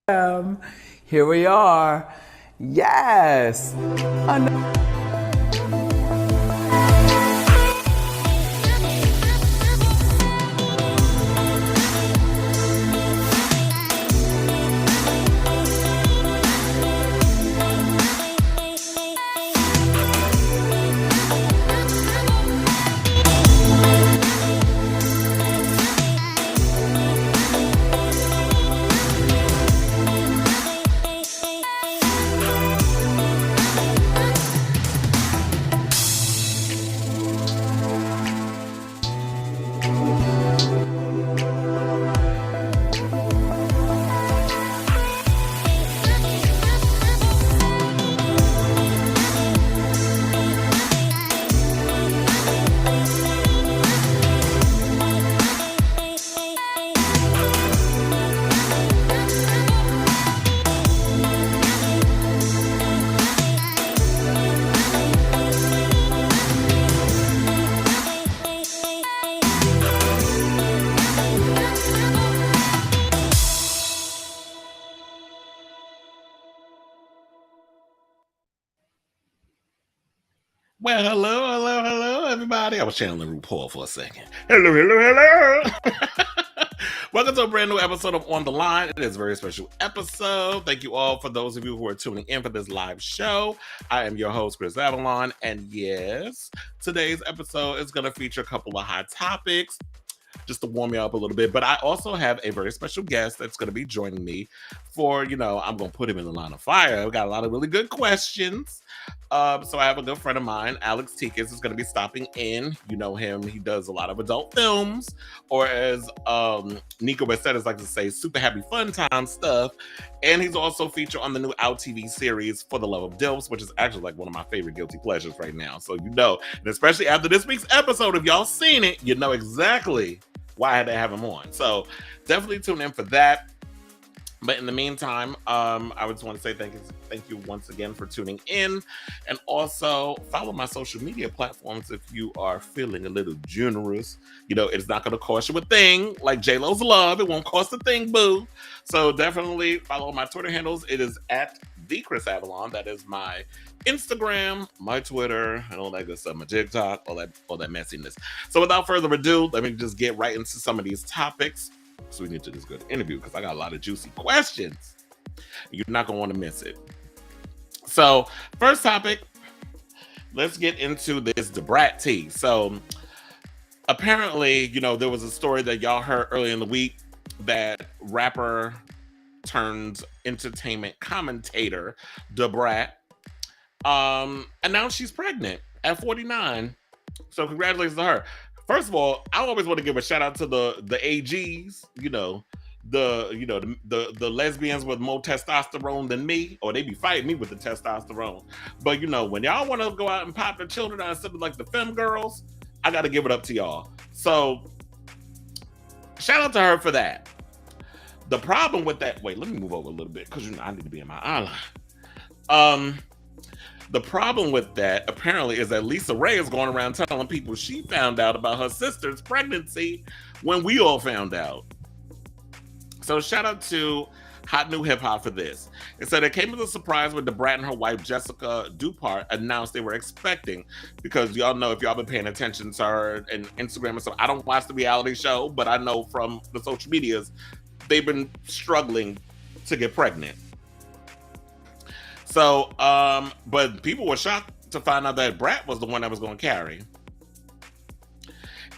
Here we are. Yes. Well, hello, everybody. I was channeling RuPaul for a second. Hello. Welcome to a brand new episode of On the Line. It is a very special episode. Thank you all for those of you who are tuning in for this live show. I am your host, Chris Avalon, and yes, today's episode is going to feature a couple of hot topics, just to warm you up a little bit. But I also have a very special guest that's going to be joining me for, I'm going to put him in the line of fire. I've got a lot of really good questions. So I have a good friend of mine, Alex Tikas, is going to be stopping in. You know him. He does a lot of adult films, or as Nico Bessettas like to say, super happy fun time stuff. And he's also featured on the new Out TV series For the Love of DILFs, which is actually like one of my favorite guilty pleasures right now. So and especially after this week's episode, if y'all seen it, you know exactly why I had to have him on. So definitely tune in for that. But in the meantime, I just want to say thank you once again for tuning in. And also follow my social media platforms if you are feeling a little generous. It's not going to cost you a thing like J-Lo's love. It won't cost a thing, boo. So definitely follow my Twitter handles. It is at the Chris Avalon. That is my Instagram, my Twitter, and all that good stuff, my TikTok, all that messiness. So without further ado, let me just get right into some of these topics. So we need to just go to interview because I got a lot of juicy questions. You're not going to want to miss it. So first topic, let's get into this Debrat tea. So apparently, there was a story that y'all heard earlier in the week that rapper turned entertainment commentator Debrat announced she's pregnant at 49. So congratulations to her. First of all, I always want to give a shout out to the AGs, the lesbians with more testosterone than me, or they be fighting me with the testosterone. But when y'all want to go out and pop the children out instead of like the femme girls, I got to give it up to y'all. So shout out to her for that. The problem with that, wait, let me move over a little bit because I need to be in my eyeline. The problem with that, apparently, is that Lisa Ray is going around telling people she found out about her sister's pregnancy when we all found out. So shout out to Hot New Hip Hop for this. It said it came as a surprise when Debrat and her wife, Jessica Dupart, announced they were expecting, because y'all know, if y'all been paying attention to her and Instagram and stuff, I don't watch the reality show, but I know from the social medias, they've been struggling to get pregnant. So, but people were shocked to find out that Brat was the one that was going to carry.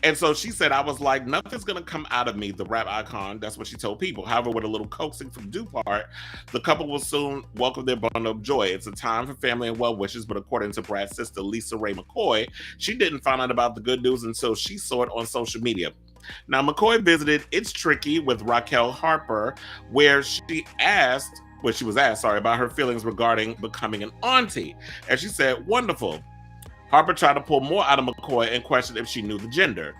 And so she said, I was like, nothing's going to come out of me, the rap icon. That's what she told people. However, with a little coaxing from Dupart, the couple will soon welcome their bundle of joy. It's a time for family and well wishes, but according to Brad's sister, Lisa Ray McCoy, she didn't find out about the good news until she saw it on social media. Now, McCoy visited It's Tricky with Raquel Harper, where she was asked about her feelings regarding becoming an auntie. And she said, wonderful. Harper tried to pull more out of McCoy and questioned if she knew the gender.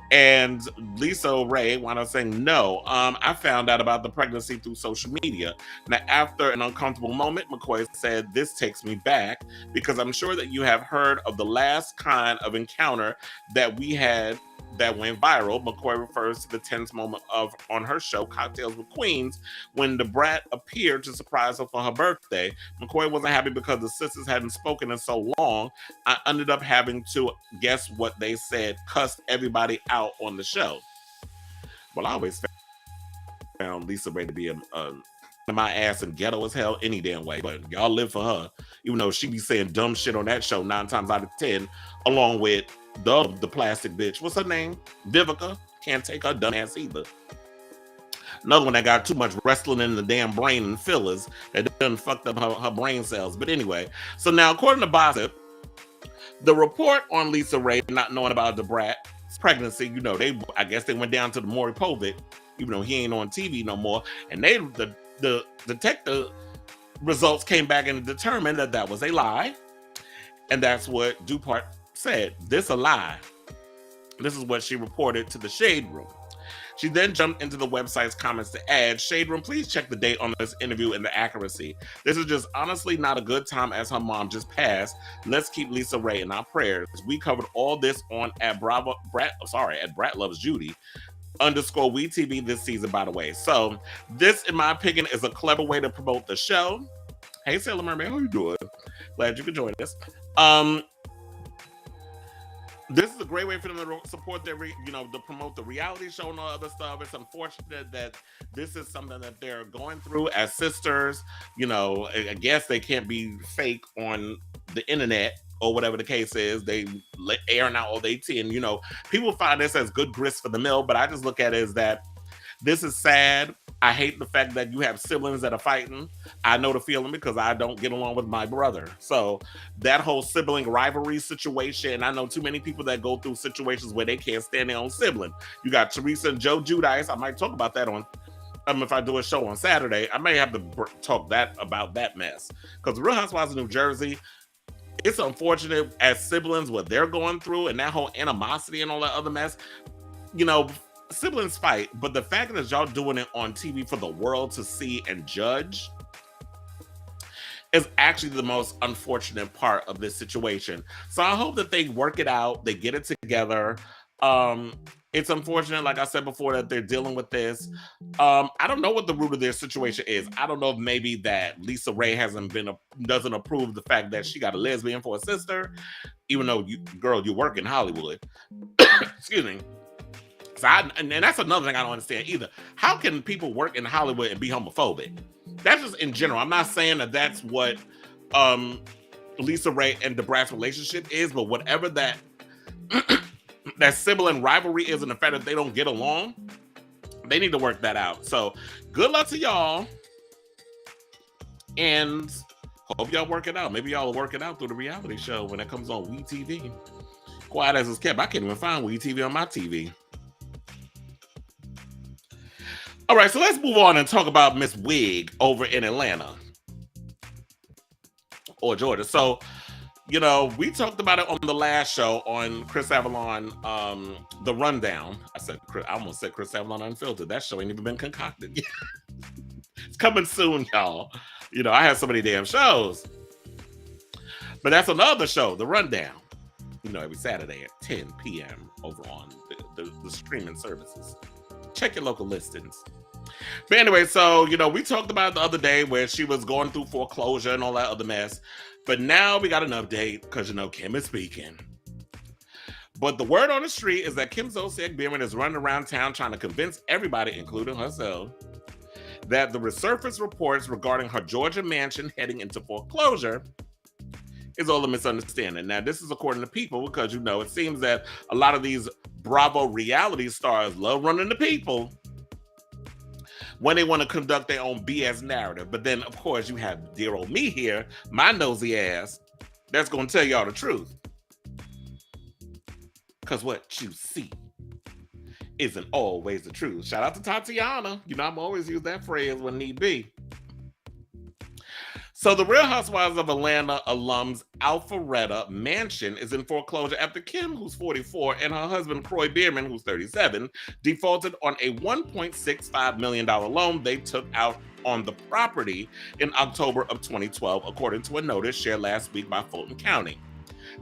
And Lisa Ray wound up saying, no, I found out about the pregnancy through social media. Now, after an uncomfortable moment, McCoy said, this takes me back because I'm sure that you have heard of the last kind of encounter that we had that went viral. McCoy refers to the tense moment on her show Cocktails with Queens when the brat appeared to surprise her for her birthday. McCoy wasn't happy because the sisters hadn't spoken in so long. I ended up having to guess what they said, cussed everybody out on the show. Well, I always found Lisa Ray to be my ass and ghetto as hell any damn way, but y'all live for her, even though she be saying dumb shit on that show 9 times out of 10, along with the plastic bitch. What's her name? Vivica. Can't take her dumb ass either. Another one that got too much wrestling in the damn brain and fillers that done fucked up her brain cells. But anyway, so now according to Gossip, the report on Lisa Ray not knowing about the brat's pregnancy, I guess they went down to the Maury Povich, even though he ain't on TV no more, and the detective results came back and determined that was a lie. And that's what Dupart said. This a lie. This is what she reported to the Shade Room. She then jumped into the website's comments to add, Shade Room, please check the date on this interview and the accuracy. This is just honestly not a good time as her mom just passed. Let's keep Lisa Ray in our prayers. We covered all this on at Brat Loves Judy _ We TV this season, by the way. So this, in my opinion, is a clever way to promote the show. Hey, Sailor Mermaid, how you doing? Glad you could join us. This is a great way for them to support their, to promote the reality show and all other stuff. It's unfortunate that this is something that they're going through as sisters. I guess they can't be fake on the internet or whatever the case is. They airing out all they tea, and people find this as good grist for the mill, but I just look at it as that this is sad. I hate the fact that you have siblings that are fighting. I know the feeling because I don't get along with my brother. So that whole sibling rivalry situation, I know too many people that go through situations where they can't stand their own sibling. You got Teresa and Joe Giudice. I might talk about that on if I do a show on Saturday. I may have to talk about that mess, because the Real Housewives of New Jersey, it's unfortunate as siblings what they're going through and that whole animosity and all that other mess. Siblings fight, but the fact that y'all doing it on TV for the world to see and judge is actually the most unfortunate part of this situation. So I hope that they work it out, they get it together. It's unfortunate, like I said before, that they're dealing with this. I don't know what the root of their situation is. I don't know if maybe that Lisa Ray doesn't approve the fact that she got a lesbian for a sister, even though you work in Hollywood. Excuse me. So and that's another thing I don't understand either. How can people work in Hollywood and be homophobic? That's just in general. I'm not saying that that's what Lisa Ray and the Brat's relationship is, but whatever that that sibling rivalry is, and the fact that they don't get along, they need to work that out. So good luck to y'all, and hope y'all work it out. Maybe y'all will work it out through the reality show when it comes on We TV. Quiet as it's kept, I can't even find We TV on my TV. All right, so let's move on and talk about Miss Wig over in Atlanta or Georgia. So, we talked about it on the last show on Chris Avalon, The Rundown. I almost said Chris Avalon Unfiltered. That show ain't even been concocted yet. It's coming soon, y'all. I have so many damn shows. But that's another show, The Rundown. Every Saturday at 10 p.m. over on the streaming services. Check your local listings. But anyway, so, we talked about it the other day where she was going through foreclosure and all that other mess. But now we got an update because, Kim is speaking. But the word on the street is that Kim Zolciak Bierman is running around town trying to convince everybody, including herself, that the resurfaced reports regarding her Georgia mansion heading into foreclosure is all a misunderstanding. Now, this is according to People because, it seems that a lot of these Bravo reality stars love running the People when they want to conduct their own BS narrative. But then, of course, you have dear old me here, my nosy ass, that's going to tell y'all the truth. Because what you see isn't always the truth. Shout out to Tatiana. I'm always use that phrase when need be. So the Real Housewives of Atlanta alums Alpharetta mansion is in foreclosure after Kim, who's 44, and her husband Croy Bierman, who's 37, defaulted on a $1.65 million loan they took out on the property in October of 2012, according to a notice shared last week by Fulton County.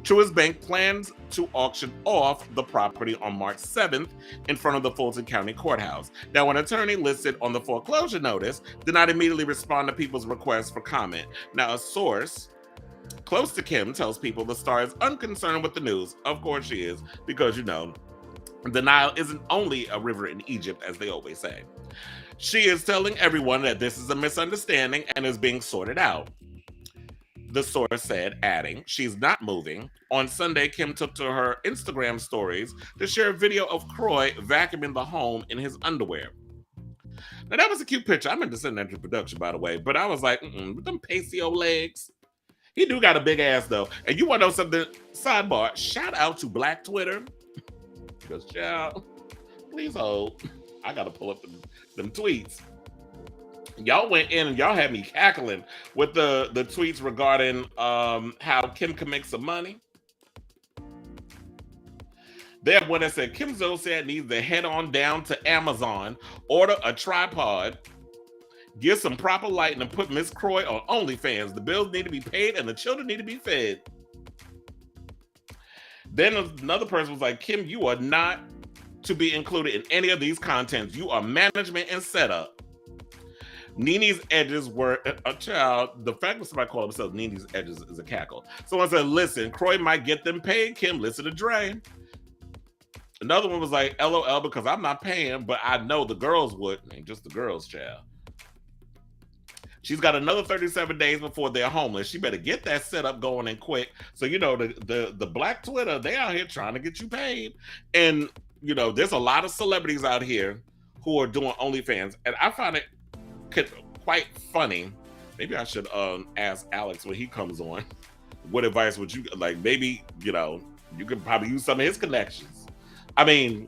Truist Bank plans to auction off the property on March 7th in front of the Fulton County Courthouse. Now, an attorney listed on the foreclosure notice did not immediately respond to people's requests for comment. Now, a source close to Kim tells people the star is unconcerned with the news. Of course she is, because, the Nile isn't only a river in Egypt, as they always say. She is telling everyone that this is a misunderstanding and is being sorted out. The source said, adding, she's not moving. On Sunday, Kim took to her Instagram stories to share a video of Croy vacuuming the home in his underwear. Now, that was a cute picture. I meant to send that to production, by the way, but I was like, with them pasty old legs. He do got a big ass, though. And you want to know something? Sidebar, shout out to Black Twitter. Because, child, please hold. I got to pull up them tweets. Y'all went in and y'all had me cackling with the tweets regarding how Kim can make some money. They have one that said, Kim Zolciak needs to head on down to Amazon, order a tripod, get some proper lighting, and put Miss Croy on OnlyFans. The bills need to be paid and the children need to be fed. Then another person was like, Kim, you are not to be included in any of these contents. You are management and setup. Nene's edges were a child. The fact that somebody called themselves Nene's edges is a cackle. Someone said, listen, Croy might get them paid. Kim, listen to Dre. Another one was like, LOL, because I'm not paying, but I know the girls would. Ain't just the girls, child. She's got another 37 days before they're homeless. She better get that setup going and quick. So, the Black Twitter, they out here trying to get you paid. And, there's a lot of celebrities out here who are doing OnlyFans. And I find it quite funny. Maybe I should ask Alex when he comes on. What advice would you, like, maybe, you could probably use some of his connections. I mean,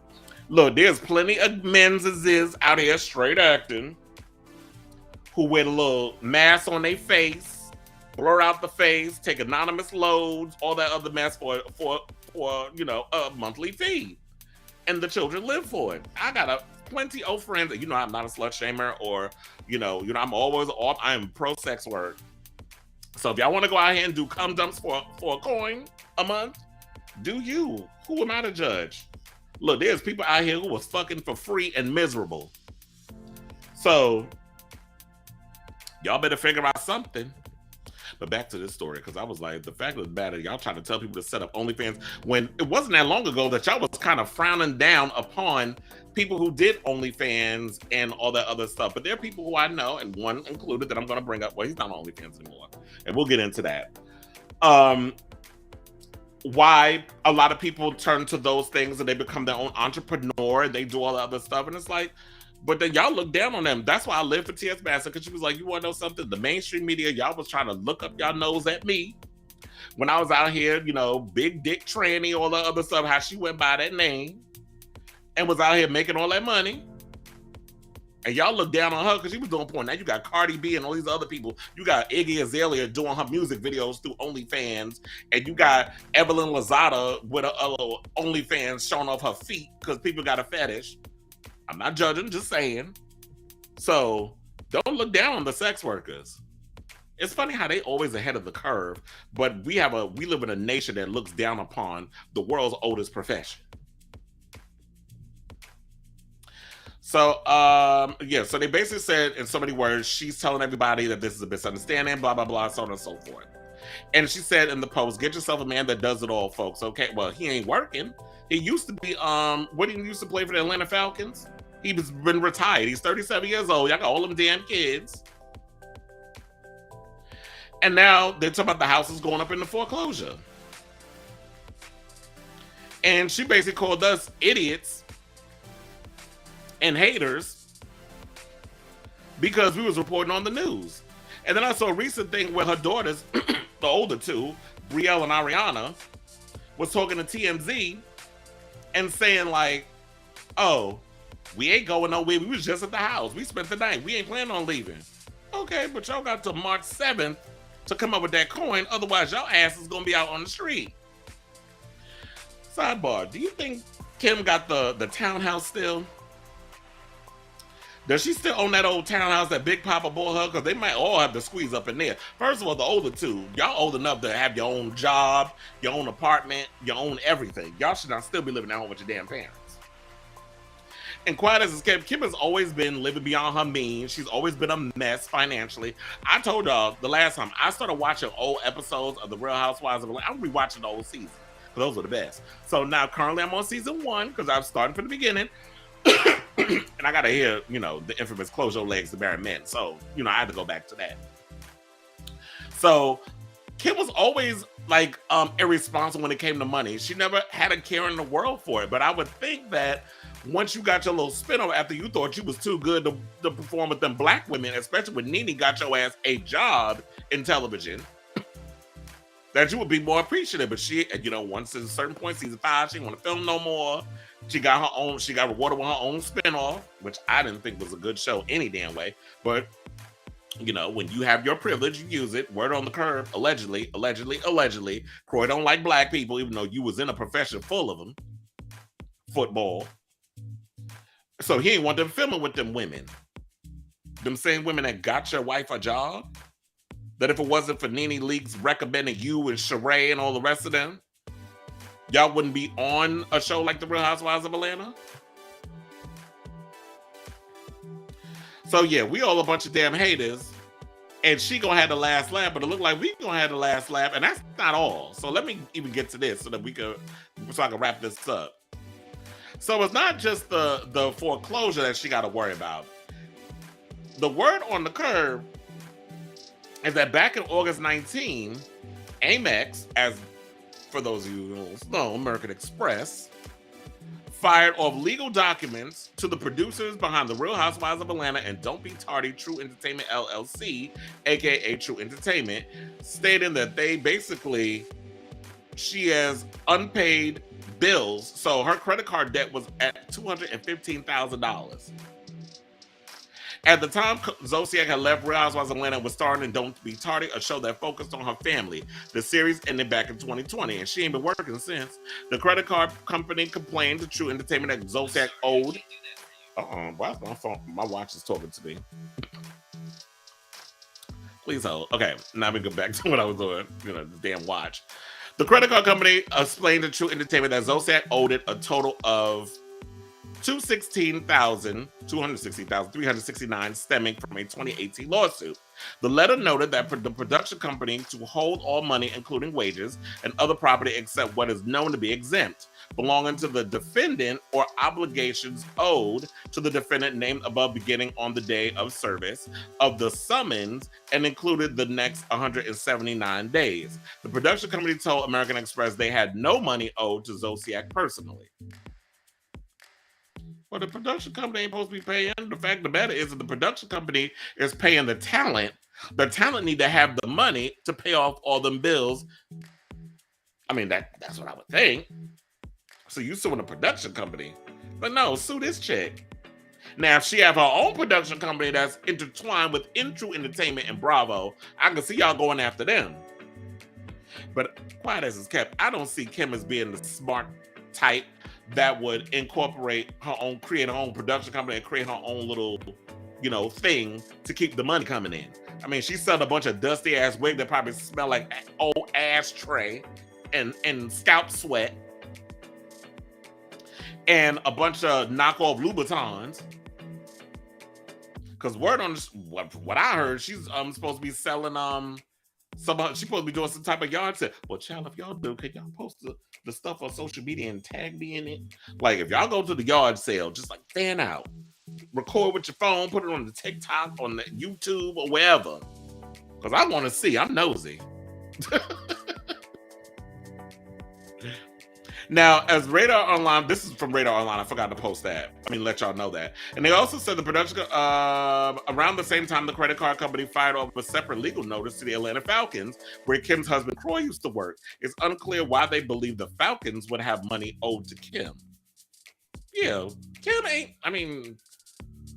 look, there's plenty of men's out here straight acting who wear a little mask on their face, blur out the face, take anonymous loads, all that other mess for a monthly fee. And the children live for it. I got plenty of friends that, I'm not a slut shamer or, I'm always off. I'm pro sex work. So if y'all want to go out here and do cum dumps for a coin a month, do you. Who am I to judge? Look, there's people out here who was fucking for free and miserable. So y'all better figure out something. But back to this story, because I was like, the fact of the matter, y'all trying to tell people to set up OnlyFans when it wasn't that long ago that y'all was kind of frowning down upon people who did OnlyFans and all that other stuff. But there are people who I know, and one included that I'm going to bring up. Well, he's not on OnlyFans anymore, and we'll get into that. Why a lot of people turn to those things and they become their own entrepreneur and they do all the other stuff, and it's like, but then y'all look down on them. That's why I live for T.S. Bassett, because she was like, you want to know something? The mainstream media, y'all was trying to look up y'all nose at me when I was out here, big dick tranny, all the other stuff, how she went by that name and was out here making all that money. And y'all look down on her because she was doing porn. Now you got Cardi B and all these other people. You got Iggy Azalea doing her music videos through OnlyFans. And you got Evelyn Lozada with a little OnlyFans showing off her feet because people got a fetish. I'm not judging, just saying. So don't look down on the sex workers. It's funny how they always ahead of the curve, but we live in a nation that looks down upon the world's oldest profession. So, so they basically said in so many words, she's telling everybody that this is a misunderstanding, blah, blah, blah, so on and so forth. And she said in the post, get yourself a man that does it all, folks. Okay, well, he ain't working. He used to be, what did he used to play for the Atlanta Falcons? He's been retired. He's 37 years old. Y'all got all them damn kids. And now they're talking about the house is going up into foreclosure. And she basically called us idiots and haters because we was reporting on the news. And then I saw a recent thing where her daughters, the older two, Brielle and Ariana, was talking to TMZ and saying like, oh, we ain't going nowhere. We was just at the house. We spent the night. We ain't planning on leaving. Okay, but y'all got to March 7th to come up with that coin. Otherwise, y'all ass is going to be out on the street. Sidebar, do you think Kim got the townhouse still? Does she still own that old townhouse that Big Papa bought her? Because they might all have to squeeze up in there. First of all, the older two, y'all old enough to have your own job, your own apartment, your own everything. Y'all should not still be living at home with your damn parents. And quiet as it's kept, Kim has always been living beyond her means. She's always been a mess financially. I told y'all the last time I started watching old episodes of The Real Housewives of Atlanta, I'm rewatching the old season. Those were the best. So now currently I'm on season 1 because I'm starting from the beginning. And I gotta hear, the infamous close your legs to marry men. So, I had to go back to that. So Kim was always like irresponsible when it came to money. She never had a care in the world for it. But I would think that once you got your little spin-off after you thought you was too good to perform with them black women, especially when Nene got your ass a job in television, that you would be more appreciative. But she, once at a certain point, season 5, she didn't want to film no more. She got her own, she got rewarded with her own spinoff, which I didn't think was a good show any damn way. But, when you have your privilege, you use it. Word on the curb, allegedly. Croy don't like black people, even though you was in a profession full of them. Football. So he ain't want them filming with them women. Them same women that got your wife a job. That if it wasn't for Nene Leakes recommending you and Sheree and all the rest of them, y'all wouldn't be on a show like The Real Housewives of Atlanta. So yeah, we all a bunch of damn haters, and she gonna have the last laugh, but it look like we gonna have the last laugh, and that's not all. So let me even get to this so I can wrap this up. So it's not just the foreclosure that she got to worry about. The word on the curb is that back in August 19, Amex, as for those of you who don't know, American Express, fired off legal documents to the producers behind The Real Housewives of Atlanta and Don't Be Tardy True Entertainment LLC, aka True Entertainment, stating that she has unpaid bills. So her credit card debt was at $215,000. At the time, Zolciak had left Real Housewives of Atlanta and was starring in Don't Be Tardy, a show that focused on her family. The series ended back in 2020, and she ain't been working since. The credit card company complained to True Entertainment that Zolciak owed... why is my phone? My watch is talking to me. Please hold. Okay, now we go back to what I was doing. The damn watch. The credit card company explained to True Entertainment that Zolciak owed it a total of $216,369 stemming from a 2018 lawsuit. The letter noted that the production company to hold all money, including wages and other property except what is known to be exempt, belonging to the defendant or obligations owed to the defendant named above beginning on the day of service of the summons and included the next 179 days. The production company told American Express they had no money owed to Zolciak personally. Well, the production company ain't supposed to be paying. The fact of the matter is that the production company is paying the talent. The talent need to have the money to pay off all them bills. I mean, that's what I would think. So you suing a production company. But no, sue this chick. Now, if she have her own production company that's intertwined with True Entertainment and Bravo, I can see y'all going after them. But quiet as it's kept, I don't see Kim as being the smart type that would create her own production company and create her own little, thing to keep the money coming in. I mean, she sold a bunch of dusty ass wig that probably smell like old ashtray and scalp sweat and a bunch of knockoff Louboutins. Because word on this, what I heard, she's supposed to be selling she's supposed to be doing some type of yard sale. Well, child, if y'all do, can y'all post the stuff on social media and tag me in it? Like, if y'all go to the yard sale, just like fan out, record with your phone, put it on the TikTok, on the YouTube, or wherever. Because I want to see. I'm nosy. Now, as Radar Online, this is from Radar Online. I forgot to post that. Let y'all know that. And they also said the production, around the same time, the credit card company fired off a separate legal notice to the Atlanta Falcons, where Kim's husband, Croy, used to work. It's unclear why they believe the Falcons would have money owed to Kim. Yeah, Kim ain't,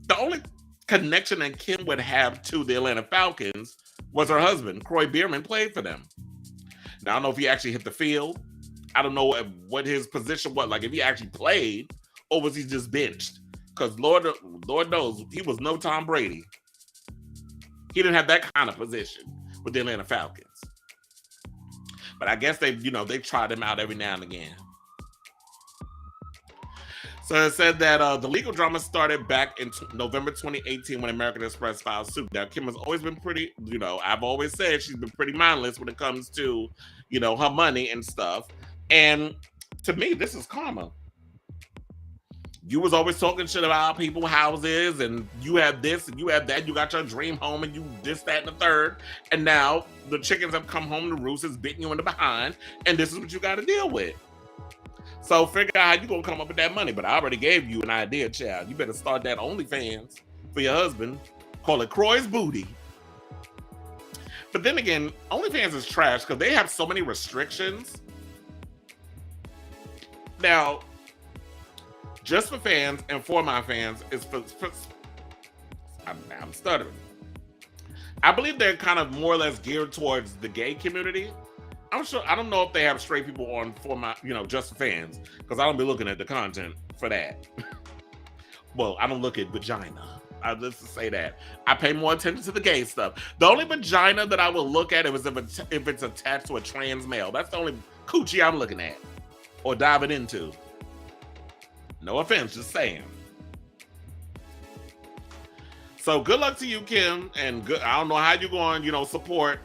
the only connection that Kim would have to the Atlanta Falcons was her husband. Croy Bierman played for them. Now, I don't know if he actually hit the field. I don't know what his position was, like if he actually played or was he just benched. Because Lord knows he was no Tom Brady. He didn't have that kind of position with the Atlanta Falcons. But I guess they tried him out every now and again. So it said that the legal drama started back in November 2018 when American Express filed suit. Now, Kim has always been pretty, I've always said she's been pretty mindless when it comes to, her money and stuff. And to me, this is karma. You was always talking shit about people houses and you have this and you have that. You got your dream home and you this, that, and the third. And now the chickens have come home to roost, is bitten you in the behind. And this is what you got to deal with. So figure out how you going to come up with that money. But I already gave you an idea, child. You better start that OnlyFans for your husband. Call it Croy's Booty. But then again, OnlyFans is trash because they have so many restrictions. Now, just for fans and for my fans is for I'm stuttering. I believe they're kind of more or less geared towards the gay community. I'm sure I don't know if they have straight people on for my, just for fans, because I don't be looking at the content for that. Well, I don't look at vagina. Let's just say that. I pay more attention to the gay stuff. The only vagina that I will look at is if it's attached to a trans male. That's the only coochie I'm looking at or diving into. No offense, just saying. So good luck to you, Kim, and good. I don't know how you're going, support,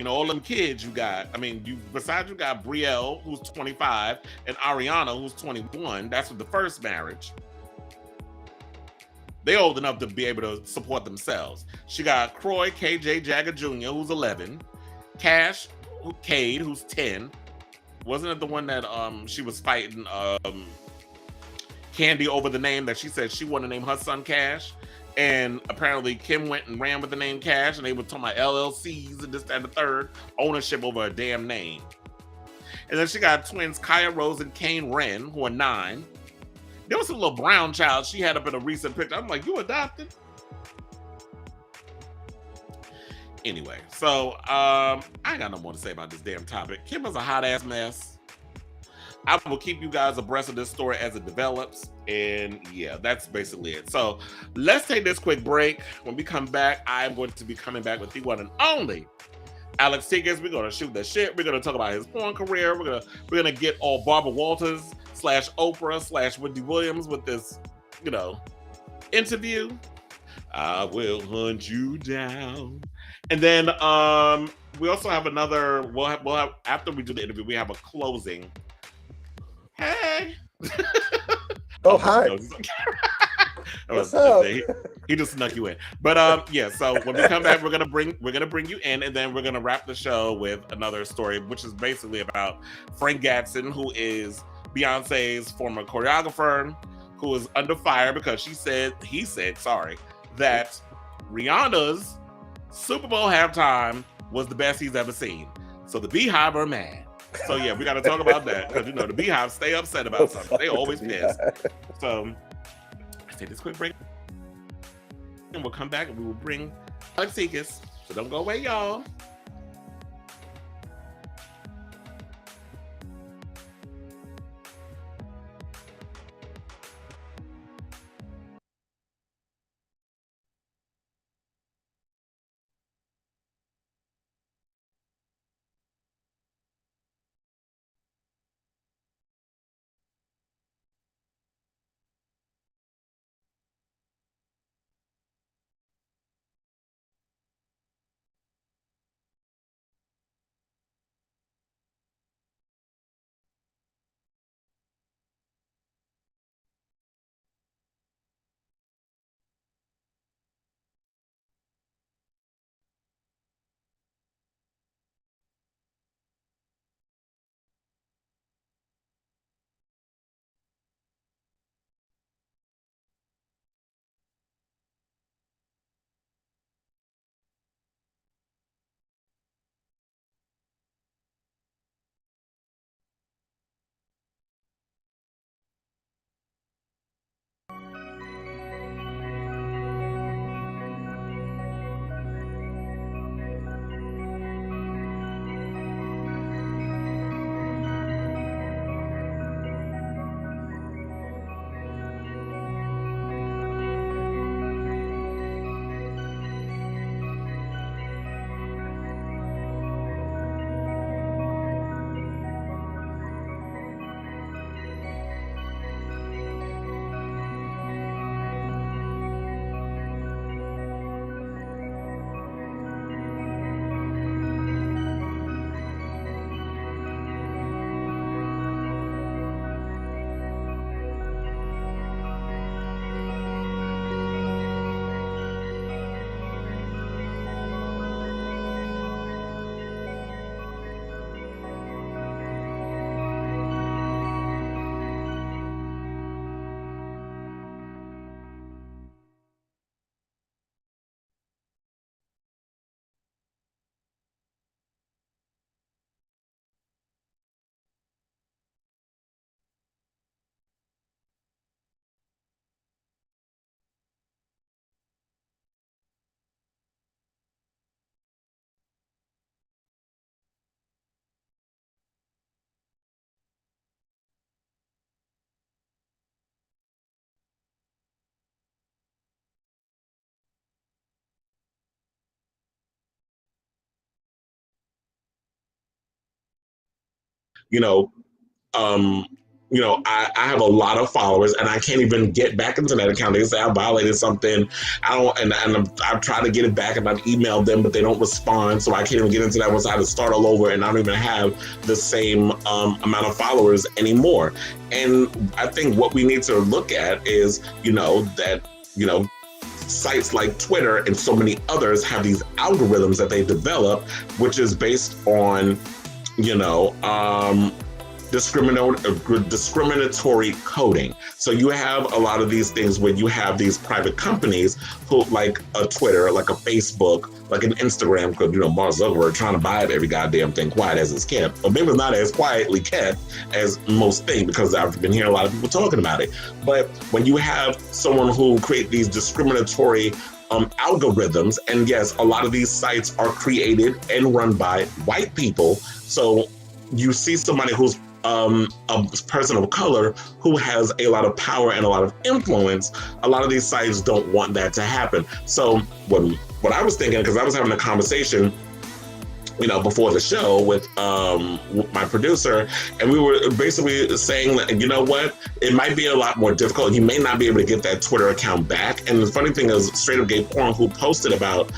all them kids you got. I mean, you got Brielle, who's 25, and Ariana, who's 21. That's with the first marriage. They're old enough to be able to support themselves. She got Croy KJ Jagger Jr., who's 11, Cash Cade, who's 10. Wasn't it the one that she was fighting Candy over the name that she said she wanted to name her son Cash? And apparently Kim went and ran with the name Cash, and they were talking about LLCs and this, that, and the third, ownership over a damn name. And then she got twins Kaya Rose and Kane Wren, who are 9. There was a little brown child she had up in a recent picture. I'm like, you adopted? Anyway, so I ain't got no more to say about this damn topic. Kim is a hot ass mess. I will keep you guys abreast of this story as it develops. And yeah, that's basically it. So let's take this quick break. When we come back, I'm going to be coming back with the one and only Alex Tikas. We're going to shoot the shit. We're going to talk about his porn career. We're gonna get all Barbara Walters / Oprah / Wendy Williams with this, interview. I will hunt you down. And then we also have another. We'll have after we do the interview, we have a closing. Hey. Oh, hi. What's up? He just snuck you in. But yeah, so when we come back, we're gonna bring you in, and then we're gonna wrap the show with another story, which is basically about Frank Gatson, who is Beyonce's former choreographer, who is under fire because he said that Rihanna's Super Bowl halftime was the best he's ever seen. So the BeyHive are mad. So yeah, we got to talk about that because the BeyHive stay upset about something. They always pissed. So let's take this quick break, and we'll come back and we will bring Alex Tikas. So don't go away, y'all. you know, um, I have a lot of followers and I can't even get back into that account. They say I violated something. I don't, and I've tried to get it back and I've emailed them, but they don't respond. So I can't even get into that once I had to start all over and I don't even have the same amount of followers anymore. And I think what we need to look at is, sites like Twitter and so many others have these algorithms that they develop, which is based on, discriminatory coding. So you have a lot of these things where you have these private companies who, like a Twitter, like a Facebook, like an Instagram, because Mark Zuckerberg trying to buy up every goddamn thing quiet as it's kept. Or maybe it's not as quietly kept as most things, because I've been hearing a lot of people talking about it. But when you have someone who create these discriminatory algorithms, and yes, a lot of these sites are created and run by white people. So you see somebody who's a person of color who has a lot of power and a lot of influence. A lot of these sites don't want that to happen. So what I was thinking, because I was having a conversation before the show with my producer, and we were basically saying that, it might be a lot more difficult. You may not be able to get that Twitter account back. And the funny thing is, Straight Up Gay Porn, who posted about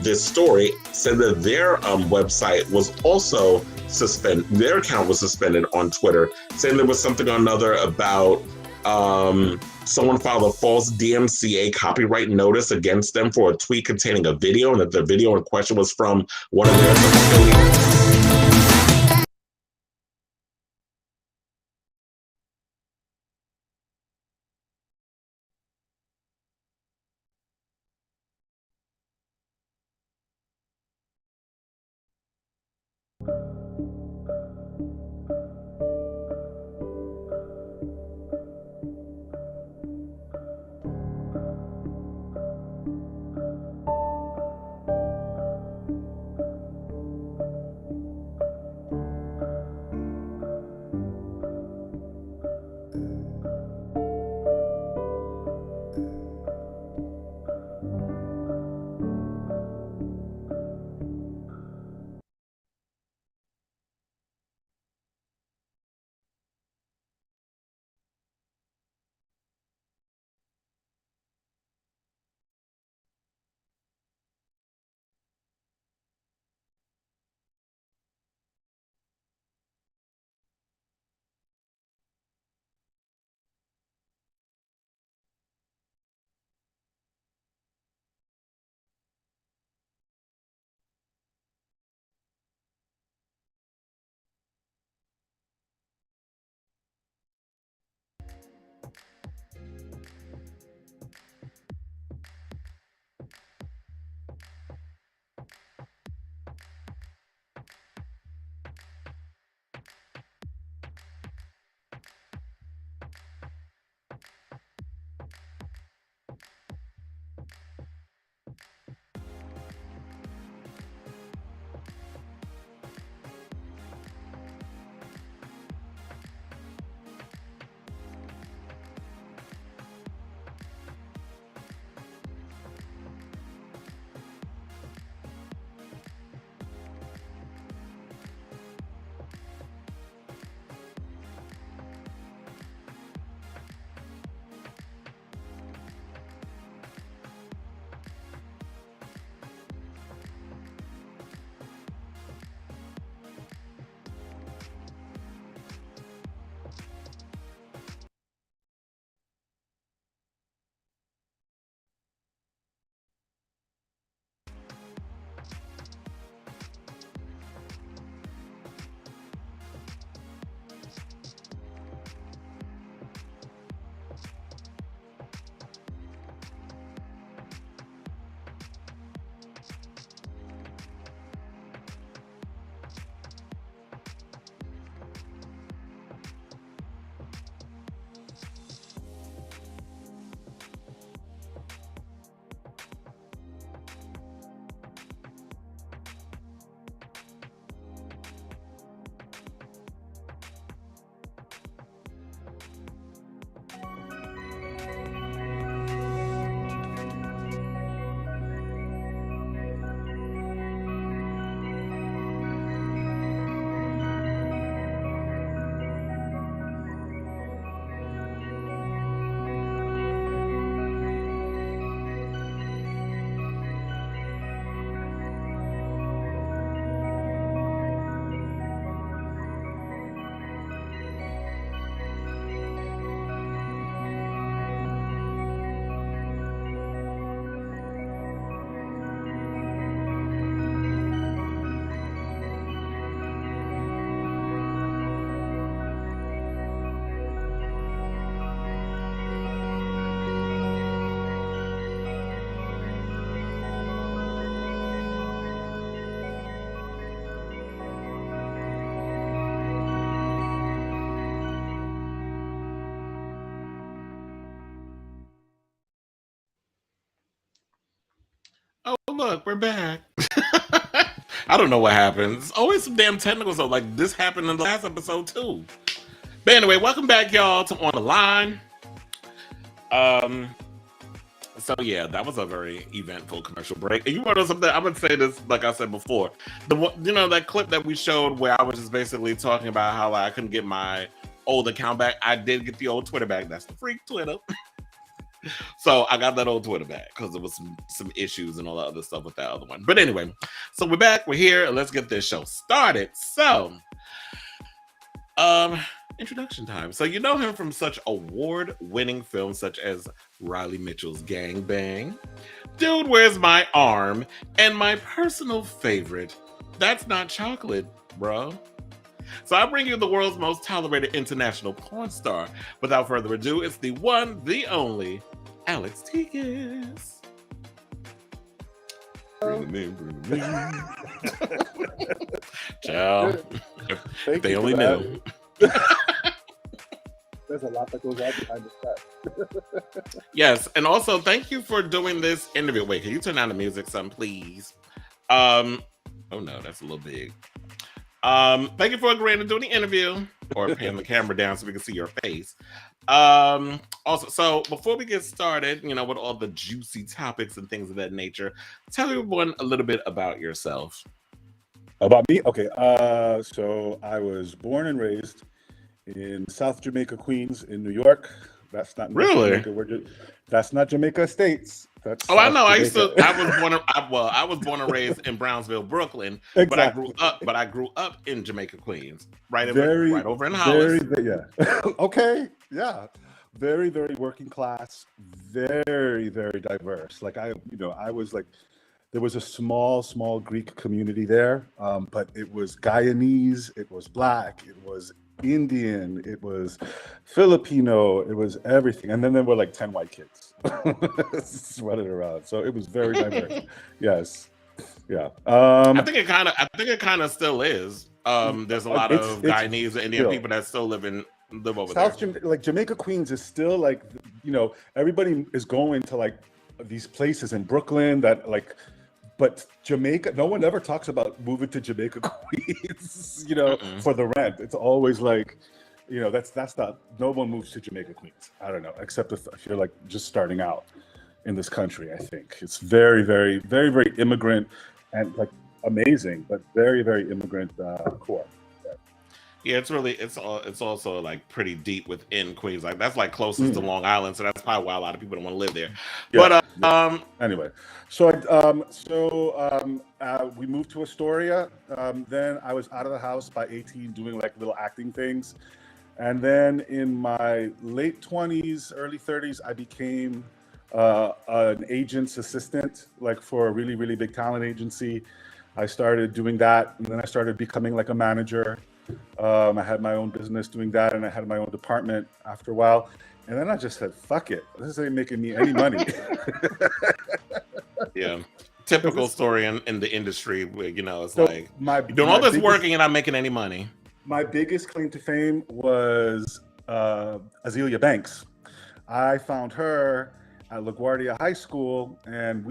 this story, said that their website was also suspended. Their account was suspended on Twitter, saying there was something or another about someone filed a false DMCA copyright notice against them for a tweet containing a video, and that the video in question was from one of their affiliates. look, we're back. I don't know what happens. It's always some damn technical stuff. Like this happened in the last episode too. But anyway, welcome back, y'all, to On the Line. So yeah, that was a very eventful commercial break. And you want to know something? I'm gonna say this, like I said before. That clip that we showed where I was just basically talking about how I couldn't get my old account back. I did get the old Twitter back. That's the freak Twitter. So I got that old Twitter back because there was some issues and all that other stuff with that other one. But anyway, so we're back, we're here, and let's get this show started. So, introduction time. So you know him from such award-winning films such as Riley Mitchell's Gang Bang, Dude, Where's My Arm, and my personal favorite, That's Not Chocolate, Bro. So I bring you the world's most tolerated international porn star. Without further ado, it's the one, the only, Alex Tikas. Bring them in. Ciao. If they only knew. There's a lot that goes on behind the set. Yes, and also thank you for doing this interview. Wait, can you turn down the music some, please? Oh no, that's a little big. Thank you for agreeing to do the interview, or pan the camera down so we can see your face. Also, so before we get started, with all the juicy topics and things of that nature, tell everyone a little bit about yourself. About me? Okay. So I was born and raised in South Jamaica, Queens, in New York. That's not really. That's not Jamaica Estates. That's I know. Jamaica. I was born and raised in Brownsville, Brooklyn, exactly. but I grew up in Jamaica, Queens, right over in Hollis. Okay. Yeah. Very, very working class. Very, very diverse. Like I was like, there was a small Greek community there, but it was Guyanese, it was Black, it was Indian, it was Filipino, it was everything. And then there were like 10 white kids running around. So it was very diverse. Yes. Yeah. I think it kind of still is. There's a lot of Guyanese and Indian people that still live over there. Like Jamaica, Queens is still like, everybody is going to like these places in Brooklyn that like, but Jamaica, no one ever talks about moving to Jamaica, Queens, for the rent. It's always like, that's not, no one moves to Jamaica, Queens. I don't know, except if you're like just starting out in this country, I think. It's very, very, very, very immigrant and like amazing, but very, very immigrant core. Yeah, it's also like pretty deep within Queens. Like that's like closest to Long Island, so that's probably why a lot of people don't want to live there. Yeah, but anyway, so we moved to Astoria. Then I was out of the house by 18, doing like little acting things, and then in my late 20s, early 30s, I became an agent's assistant, like for a really, really big talent agency. I started doing that, and then I started becoming like a manager. I had my own business doing that, and I had my own department after a while. And then I just said, fuck it. This ain't making me any money. Yeah. Typical story in the industry where, it's so like, you're doing all this work and you're not making any money. My biggest claim to fame was Azealia Banks. I found her at LaGuardia High School, and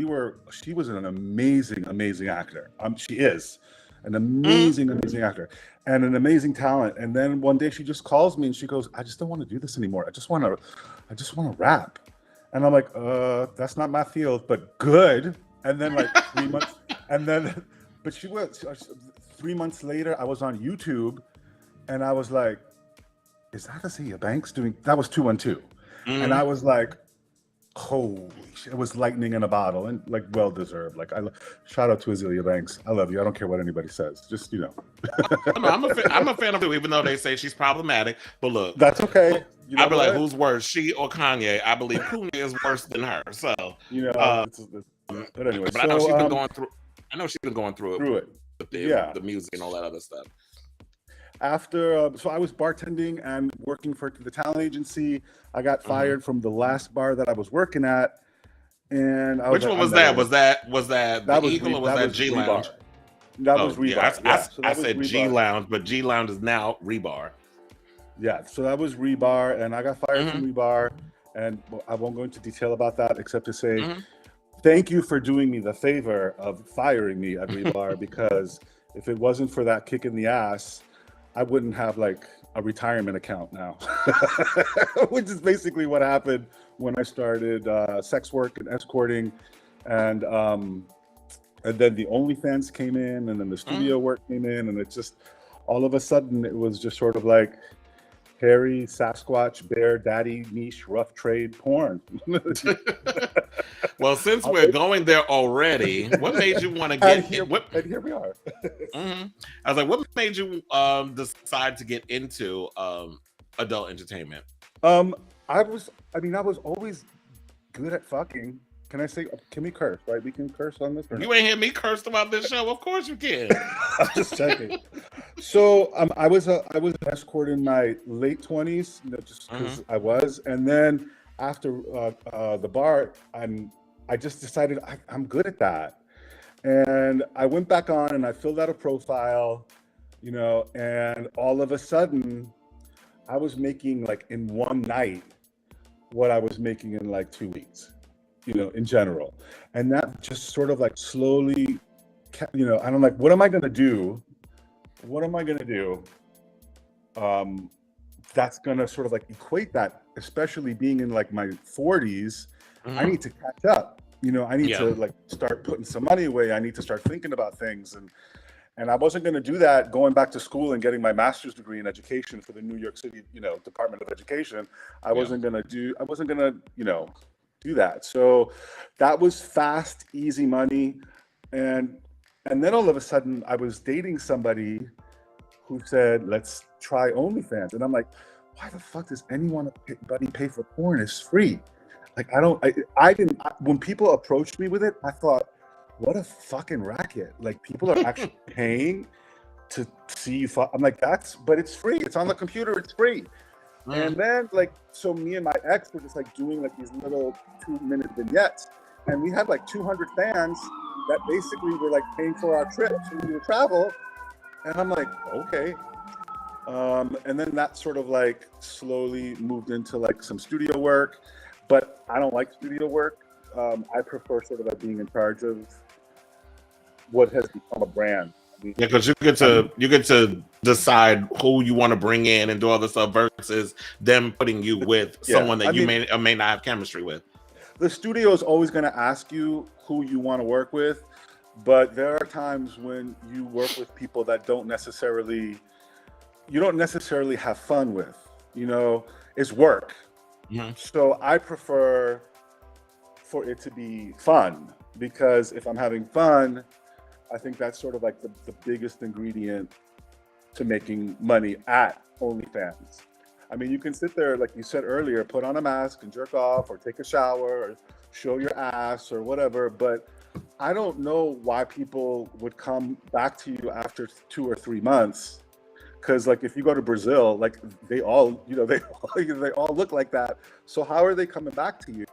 she was an amazing, amazing actor. She is an amazing, amazing actor and an amazing talent. And then one day she just calls me and she goes, I just don't want to do this anymore. I just want to rap. And I'm like, that's not my field, but good. And then like 3 months, but she was 3 months later, I was on YouTube and I was like, is that Azealia Banks doing, that was 212. And I was like, holy shit, it was lightning in a bottle, and like well deserved. Like shout out to Azealia Banks. I love you. I don't care what anybody says. Just I'm a fan of her, even though they say she's problematic. But look, that's okay. I'd be like, who's worse, she or Kanye? I believe Kanye is worse than her. So but anyway, I know she's been going through. I know she's been going through it with the music and all that other stuff. After, so I was bartending and working for the talent agency. I got fired from the last bar that I was working at, and I was which one was that? Was that the Eagle or was that G Lounge? That was Rebar. I said G Lounge, but G Lounge is now Rebar. Yeah, so that was Rebar, and I got fired from Rebar, and I won't go into detail about that except to say thank you for doing me the favor of firing me at Rebar, because if it wasn't for that kick in the ass, I wouldn't have like a retirement account now, which is basically what happened when I started sex work and escorting, and then the OnlyFans came in, and then the studio work came in, and it just all of a sudden it was just sort of like hairy Sasquatch bear daddy niche rough trade porn. Well, since we're going there already, what made you want to and get here, what? and here we are. I was like, what made you decide to get into adult entertainment? I was always good at fucking. Can I say? Can we curse? Right? We can curse on this. Or You ain't hear me cursed about this show. Of course you can. I'm just checking. So I was an escort in my late 20s, just because I was, and then after the bar, I just decided I'm good at that, and I went back on and I filled out a profile, and all of a sudden, I was making like in one night what I was making in like 2 weeks. In general. And that just sort of like slowly, and I'm like, what am I going to do? That's going to sort of like equate that, especially being in like my 40s. I need to catch up. I need to like start putting some money away. I need to start thinking about things. And I wasn't going to do that going back to school and getting my master's degree in education for the New York City, Department of Education. I wasn't going to do that. So that was fast, easy money. And then all of a sudden I was dating somebody who said, let's try OnlyFans. And I'm like, why the fuck does anybody pay for porn? It's free. Like, when people approached me with it, I thought, what a fucking racket. Like, people are actually paying to see you fuck. I'm like, but it's free. It's on the computer. It's free. And then so me and my ex were just like doing like these little 2-minute vignettes, and we had like 200 fans that basically were like paying for our trip so we would travel. And I'm like, okay. And then that sort of like slowly moved into like some studio work, but I don't like studio work. I prefer sort of like being in charge of what has become a brand. Yeah, because you get to decide who you want to bring in and do all this stuff versus them putting you with someone that you may or may not have chemistry with. The studio is always going to ask you who you want to work with, but there are times when you work with people that you don't necessarily have fun with. It's work. So I prefer for it to be fun, because if I'm having fun, I think that's sort of like the biggest ingredient to making money at OnlyFans. I mean, you can sit there, like you said earlier, put on a mask and jerk off or take a shower or show your ass or whatever, but I don't know why people would come back to you after 2 or 3 months. Because like if you go to Brazil, like they all look like that. So how are they coming back to you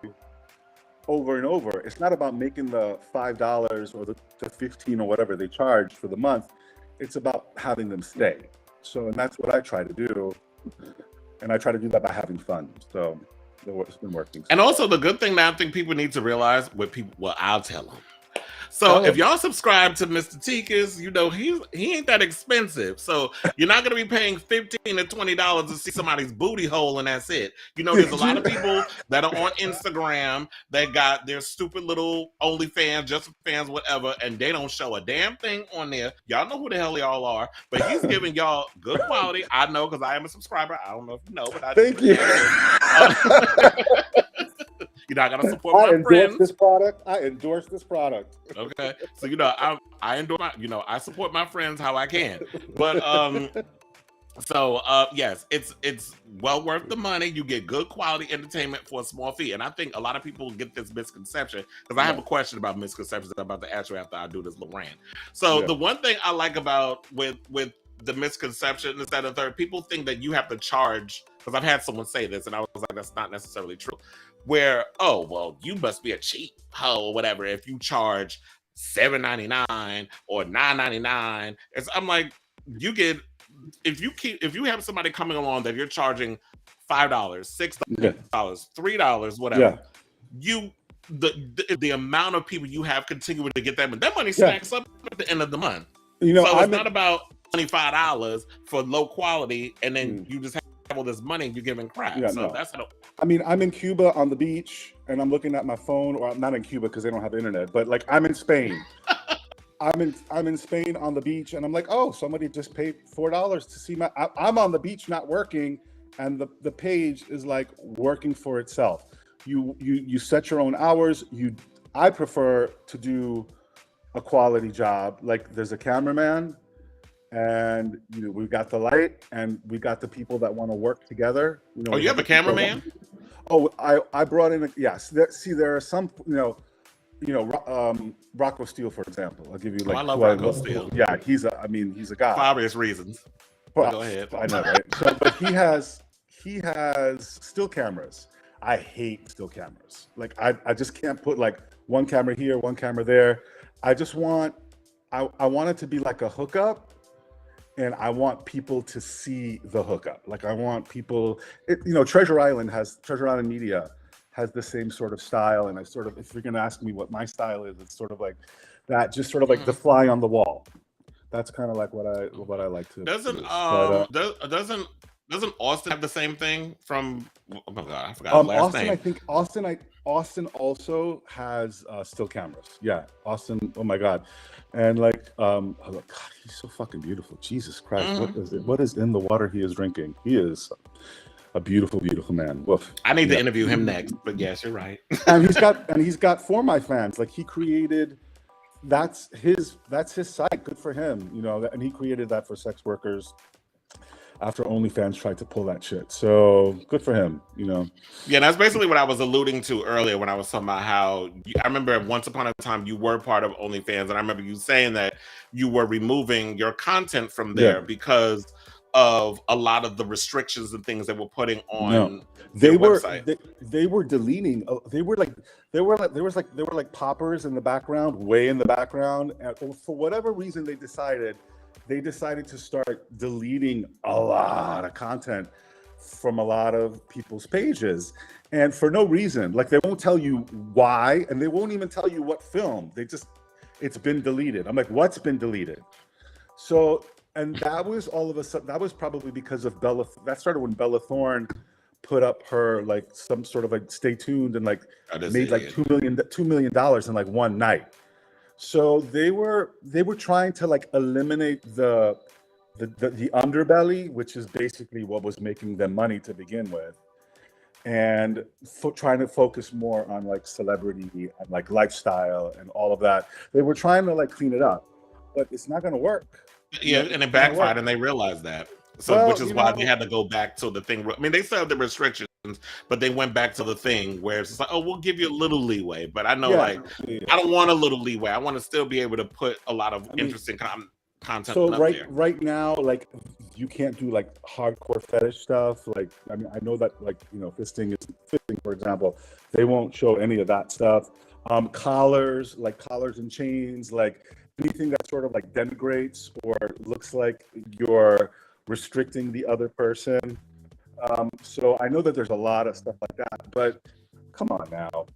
over and over? It's not about making the $5 or the $15 or whatever they charge for the month. It's about having them stay. So, and that's what I try to do. And I try to do that by having fun. So it's been working. And also the good thing that I think people need to realize I'll tell them. So if y'all subscribe to Mr. Tikas, he ain't that expensive. So you're not going to be paying $15 to $20 to see somebody's booty hole and that's it. There's a lot of people that are on Instagram that got their stupid little OnlyFans, just fans, whatever, and they don't show a damn thing on there. Y'all know who the hell y'all are, but he's giving y'all good quality. I know because I am a subscriber. I don't know if you know, but I thank you. You're not gonna support my friends. I endorse this product. Okay, so I endorse I support my friends how I can, but yes, it's well worth the money. You get good quality entertainment for a small fee, and I think a lot of people get this misconception because I have a question about misconceptions that I'm about to ask you after I do this little rant. So the one thing I like about with the misconception is that people think that you have to charge, because I've had someone say this and I was like, that's not necessarily true. Where, oh, well, you must be a cheap hoe or whatever if you charge $7.99 or $9.99. I'm like, if you have somebody coming along that you're charging $5, $6, $3, whatever, the amount of people you have continuing to get that money stacks up at the end of the month. You know, so it's not about $25 for low quality, and then you just have all this money and you're giving crap. That's I mean, I'm in Cuba on the beach and I'm looking at my phone, or I'm not in Cuba because they don't have internet, but like I'm in Spain. I'm in Spain on the beach, and I'm like, oh, somebody just paid $4 to see my. I'm on the beach not working, and the page is like working for itself. You set your own hours. I prefer to do a quality job. Like there's a cameraman, and we've got the light, and we got the people that want to work together. You have a cameraman? Oh, I brought in yes. There are some Rocco Steele, for example. I'll give you like. I love Rocco Steele. Yeah, he's a guy. For obvious reasons. Well, go ahead. I know, right? So, but he has still cameras. I hate still cameras. Like I just can't put like one camera here, one camera there. I just want I want it to be like a hookup, and I want people to see the hookup. Like I want people. Treasure Island Media has the same sort of style, and if you're going to ask me what my style is, it's sort of like that, just sort of like the fly on the wall. That's kind of like what I like to. Doesn't Austin have the same thing from? Oh my God, I forgot his last Austin, name. I think Austin also has still cameras. Yeah, Austin. Oh my God, and like God, he's so fucking beautiful. Jesus Christ, what is in the water he is drinking? He is a beautiful, beautiful man. Woof. I need to interview him next, but yes, you're right. and he's got For My Fans. Like he created, that's his site. Good for him, and he created that for sex workers after OnlyFans tried to pull that shit. So good for him, Yeah, that's basically what I was alluding to earlier when I was talking about how I remember once upon a time you were part of OnlyFans, and I remember you saying that you were removing your content from there because of a lot of the restrictions and things that were putting on their website. They were deleting. They were like poppers in the background, way in the background. And for whatever reason, they decided to start deleting a lot of content from a lot of people's pages, and for no reason. Like they won't tell you why, and they won't even tell you what film. It's been deleted. I'm like, what's been deleted? So. And that was all of a sudden, that was probably because of Bella. That started when Bella Thorne put up her like some sort of like stay tuned and like made like $2 million in like one night. So they were trying to like eliminate the underbelly, which is basically what was making them money to begin with, and trying to focus more on like celebrity and like lifestyle and all of that. They were trying to like clean it up, but it's not going to work. Yeah, and it backfired, and they realized that. So, which is why they had to go back to the thing. I mean, they still have the restrictions, but they went back to the thing where it's like, oh, we'll give you a little leeway. But I know, I don't want a little leeway. I want to still be able to put a lot of interesting content. So up right now, like you can't do like hardcore fetish stuff. Like, I mean, I know that like fisting, for example, they won't show any of that stuff. Collars and chains, like. Anything that sort of like denigrates or looks like you're restricting the other person. So I know that there's a lot of stuff like that, but come on now,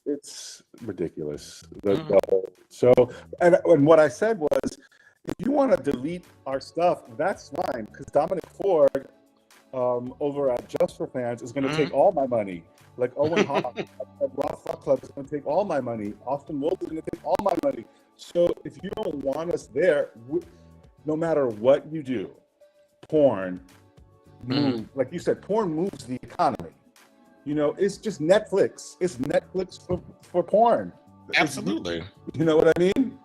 it's ridiculous. So, and what I said was, if you want to delete our stuff, that's fine, because Dominic Ford over at Just for Fans is going to take all my money. Like Owen Hawk at Raw Fuck Club is going to take all my money. Austin Wolf is going to take all my money. So if you don't want us there, no matter what you do, porn moves, like you said, porn moves the economy. It's just Netflix. It's Netflix for porn. Absolutely. You know what I mean?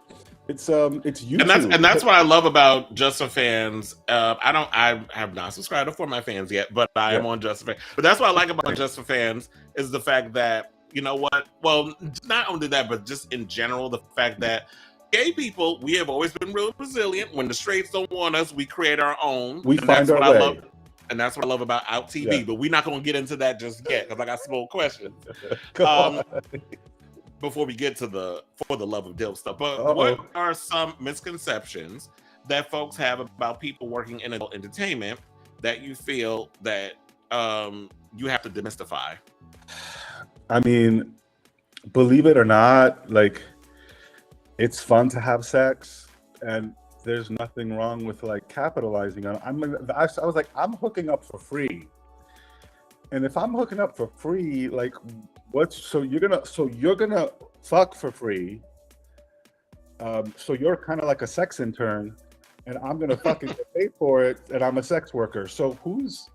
It's YouTube. And that's what I love about Just for Fans. I have not subscribed to For My Fans yet, but I am on Just for Fans. But that's what I like about Just for Fans is the fact that, you know what? Well, not only that, but just in general, the fact that gay people, we have always been real resilient. When the straights don't want us, we create our own. We find our way. And that's what I love about Out TV. But we're not going to get into that just yet because I got some more questions. Before we get to For the Love of DILF stuff. But what are some misconceptions that folks have about people working in adult entertainment that you feel that you have to demystify? I mean, believe it or not, like it's fun to have sex, and there's nothing wrong with like capitalizing on it. I was like, I'm hooking up for free, and if I'm hooking up for free, like, you're gonna fuck for free. So you're kind of like a sex intern, and I'm gonna fucking get paid for it, and I'm a sex worker. So who's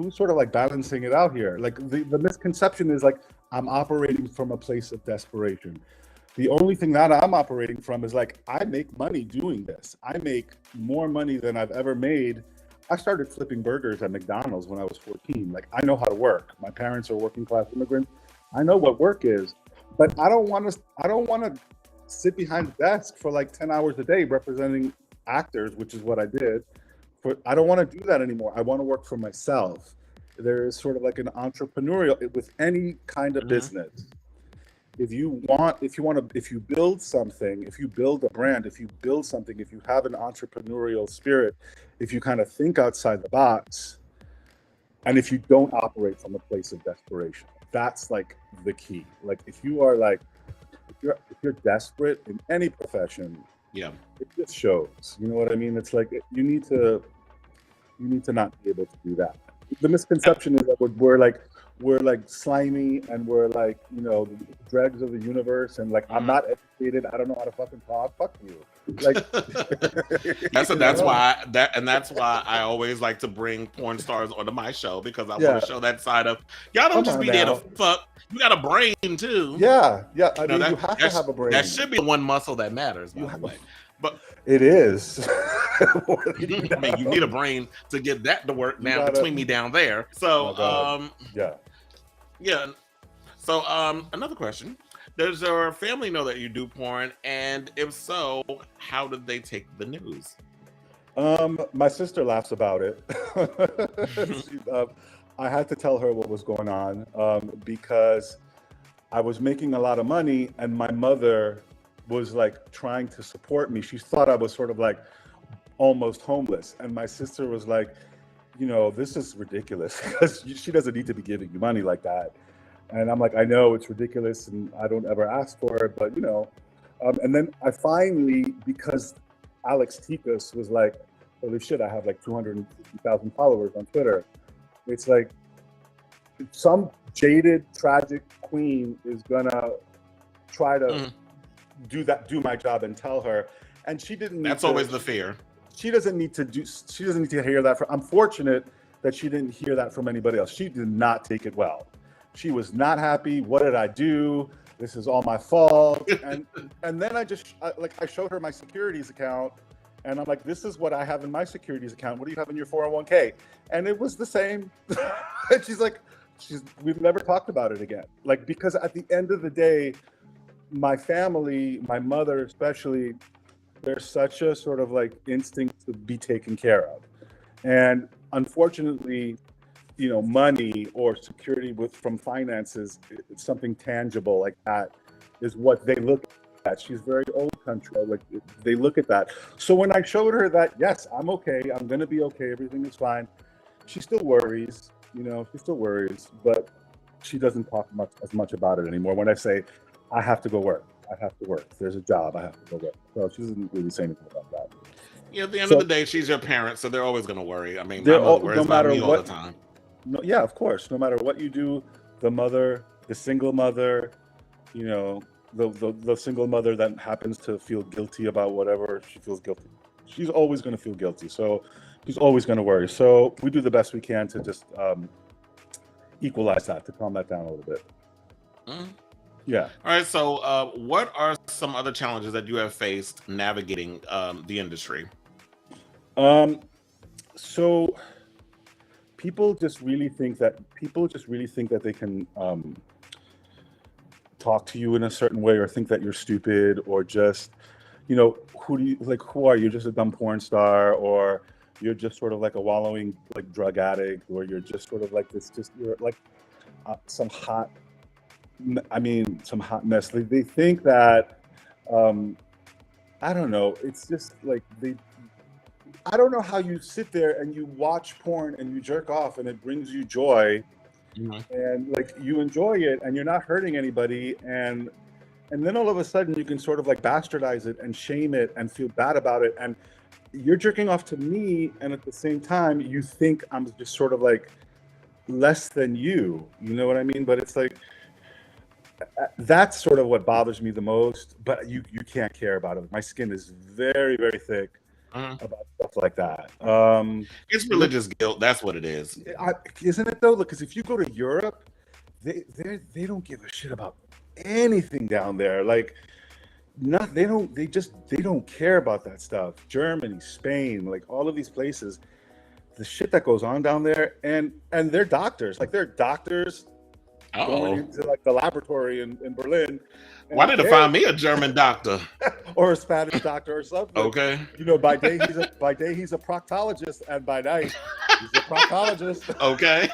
sort of like balancing it out here? Like the misconception is like I'm operating from a place of desperation. The only thing that I'm operating from is like I make money doing this. I make more money than I've ever made. I started flipping burgers at McDonald's when I was 14. Like I know how to work. My parents are working class immigrants. I know what work is, but I don't want to sit behind the desk for like 10 hours a day representing actors, which is what I did. I don't want to do that anymore. I want to work for myself. There is sort of like an entrepreneurial with any kind of business. If you build something, if you build a brand, if you build something, if you have an entrepreneurial spirit, if you kind of think outside the box, and if you don't operate from a place of desperation, that's like the key. Like if you're desperate in any profession, yeah, it just shows. You know what I mean? It's like you need to not be able to do that. The misconception is that we're like slimy and we're like, you know, the dregs of the universe, and like I'm not educated, I don't know how to fucking talk. Fuck you. Like that's why I always like to bring porn stars onto my show, because I want to show that side of y'all don't just be there to fuck. You got a brain too. Yeah. I mean, you have to have a brain. That should be the one muscle that matters, by the way. But it is. I mean, you need a brain to get that to work now between me down there. So, yeah. So, another question: does your family know that you do porn? And if so, how did they take the news? My sister laughs about it. I had to tell her what was going on because I was making a lot of money, and my mother was like trying to support me. She thought I was sort of like almost homeless, and my sister was like, you know, this is ridiculous because she doesn't need to be giving you money like that. And I'm like, I know it's ridiculous, and I don't ever ask for it, but you know. And then I finally, because Alex Tikas was like, holy shit, I have like 250,000 followers on Twitter. It's like some jaded, tragic queen is gonna try to do my job and tell her, and she didn't. That's always the fear. She doesn't need to hear that. I'm fortunate that she didn't hear that from anybody else. She did not take it well. She was not happy. What did I do? This is all my fault. And then I showed her my securities account, and I'm like, this is what I have in my securities account. What do you have in your 401k? And it was the same. And she's like, we've never talked about it again. Like, because at the end of the day, my family, my mother especially, there's such a sort of like instinct to be taken care of. And unfortunately, you know, money or security from finances, it's something tangible like that is what they look at. She's very old country, like they look at that. So when I showed her that, yes, I'm okay, I'm gonna be okay, everything is fine, she still worries, but she doesn't talk as much about it anymore. When I say, I have to go work, there's a job, I have to go work. So she doesn't really say anything about that. Yeah, at the end of the day, she's your parent, so they're always gonna worry. I mean, my mother worries about me all the time. No, yeah, of course. No matter what you do, the single mother, you know, the single mother that happens to feel guilty about whatever she feels guilty, she's always going to feel guilty. So she's always going to worry. So we do the best we can to just equalize that, to calm that down a little bit. Yeah. All right. So what are some other challenges that you have faced navigating the industry? So people just really think that they can talk to you in a certain way, or think that you're stupid, or just, you know, who are you? Just a dumb porn star, or you're just sort of like a wallowing like drug addict, or you're just sort of like this, you're like some hot mess. They think that I don't know. It's just like I don't know how you sit there and you watch porn and you jerk off and it brings you joy, and like you enjoy it and you're not hurting anybody, and then all of a sudden you can sort of like bastardize it and shame it and feel bad about it, and you're jerking off to me, and at the same time you think I'm just sort of like less than you know what I mean? But it's like that's sort of what bothers me the most. But you can't care about it. My skin is very, very thick about stuff like that. It's religious guilt. That's what it is. Isn't it though? Because if you go to Europe, they don't give a shit about anything down there. Like, they don't care about that stuff. Germany, Spain, like all of these places, the shit that goes on down there, and they're doctors. Like they're doctors going into like the laboratory in Berlin. Why didn't find me a German doctor or a Spanish doctor or something? Okay, you know, by day he's a proctologist, and by night he's a proctologist. Okay.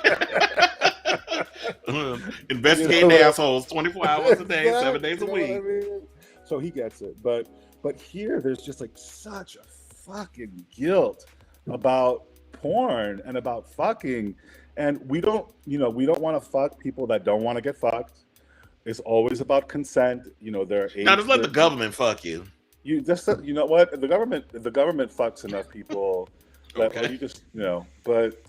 Investigating assholes 24 hours a day, exactly. 7 days a week. I mean? So he gets it, but here there's just like such a fucking guilt about porn and about fucking, and we don't want to fuck people that don't want to get fucked. It's always about consent. You know, now just let the government fuck you. You just, you know what, the government fucks enough people that you just, you know, but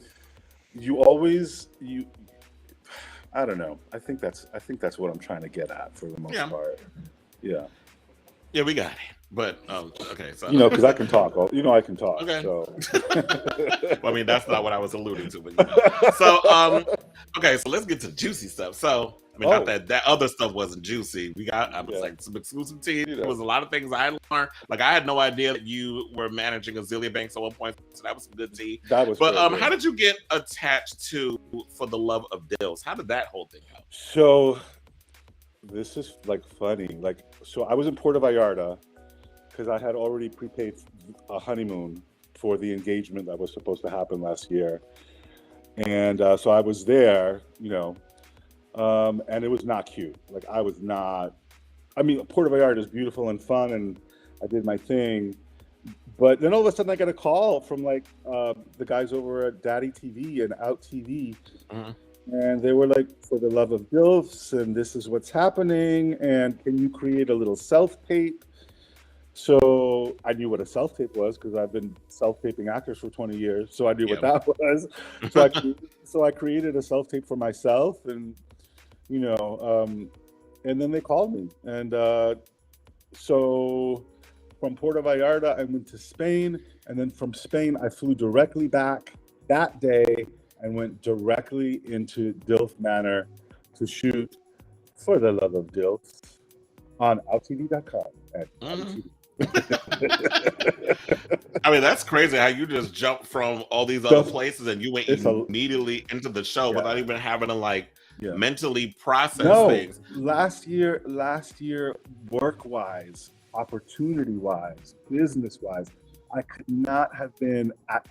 I don't know. I think that's what I'm trying to get at for the most part. Yeah. Yeah, we got it. But okay, so you know, because I can talk. I can talk. Okay. So, well, I mean, that's not what I was alluding to. But you know. So, okay, so let's get to juicy stuff. So, I mean, not that other stuff wasn't juicy. I was like some exclusive tea. There was a lot of things I learned. Like, I had no idea that you were managing Azealia Banks at one point. So that was some good tea. That was. But how did you get attached to For the Love of DILFs? How did that whole thing go? So, this is like funny. Like, so I was in Puerto Vallarta, because I had already prepaid a honeymoon for the engagement that was supposed to happen last year. And so I was there, you know, and it was not cute. Like, I mean, Puerto Vallarta is beautiful and fun, and I did my thing. But then all of a sudden I got a call from like the guys over at Daddy TV and Out TV. And they were like, For the Love of DILFs, and this is what's happening, and can you create a little self-tape? So I knew what a self-tape was, because I've been self-taping actors for 20 years. So I knew what that was. So I created a self-tape for myself, and, you know, and then they called me. And so from Puerto Vallarta, I went to Spain. And then from Spain, I flew directly back that day and went directly into DILF Manor to shoot For the Love of DILFs on outtv.com. I mean, that's crazy how you just jumped from all these other places and you went immediately into the show without even having to like mentally process things. Last year, work-wise, opportunity-wise, business-wise, I could not have been at.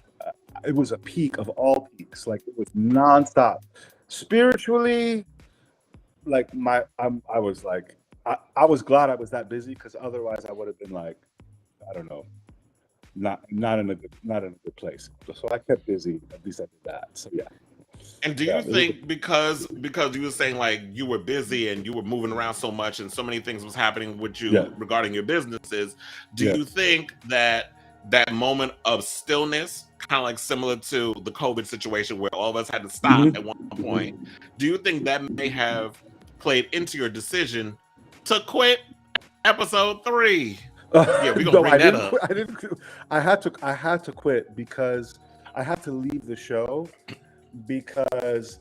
It was a peak of all peaks. Like, it was nonstop. Spiritually, like I was like. I was glad I was that busy, because otherwise I would have been like, I don't know, not in a good place. So I kept busy. At least I did that. So yeah. And do you think because you were saying like you were busy and you were moving around so much and so many things was happening with you regarding your businesses, do you think that moment of stillness, kind of like similar to the COVID situation where all of us had to stop at one point, do you think that may have played into your decision to quit episode 3? Yeah, we're gonna bring that up. I had to quit because I had to leave the show, because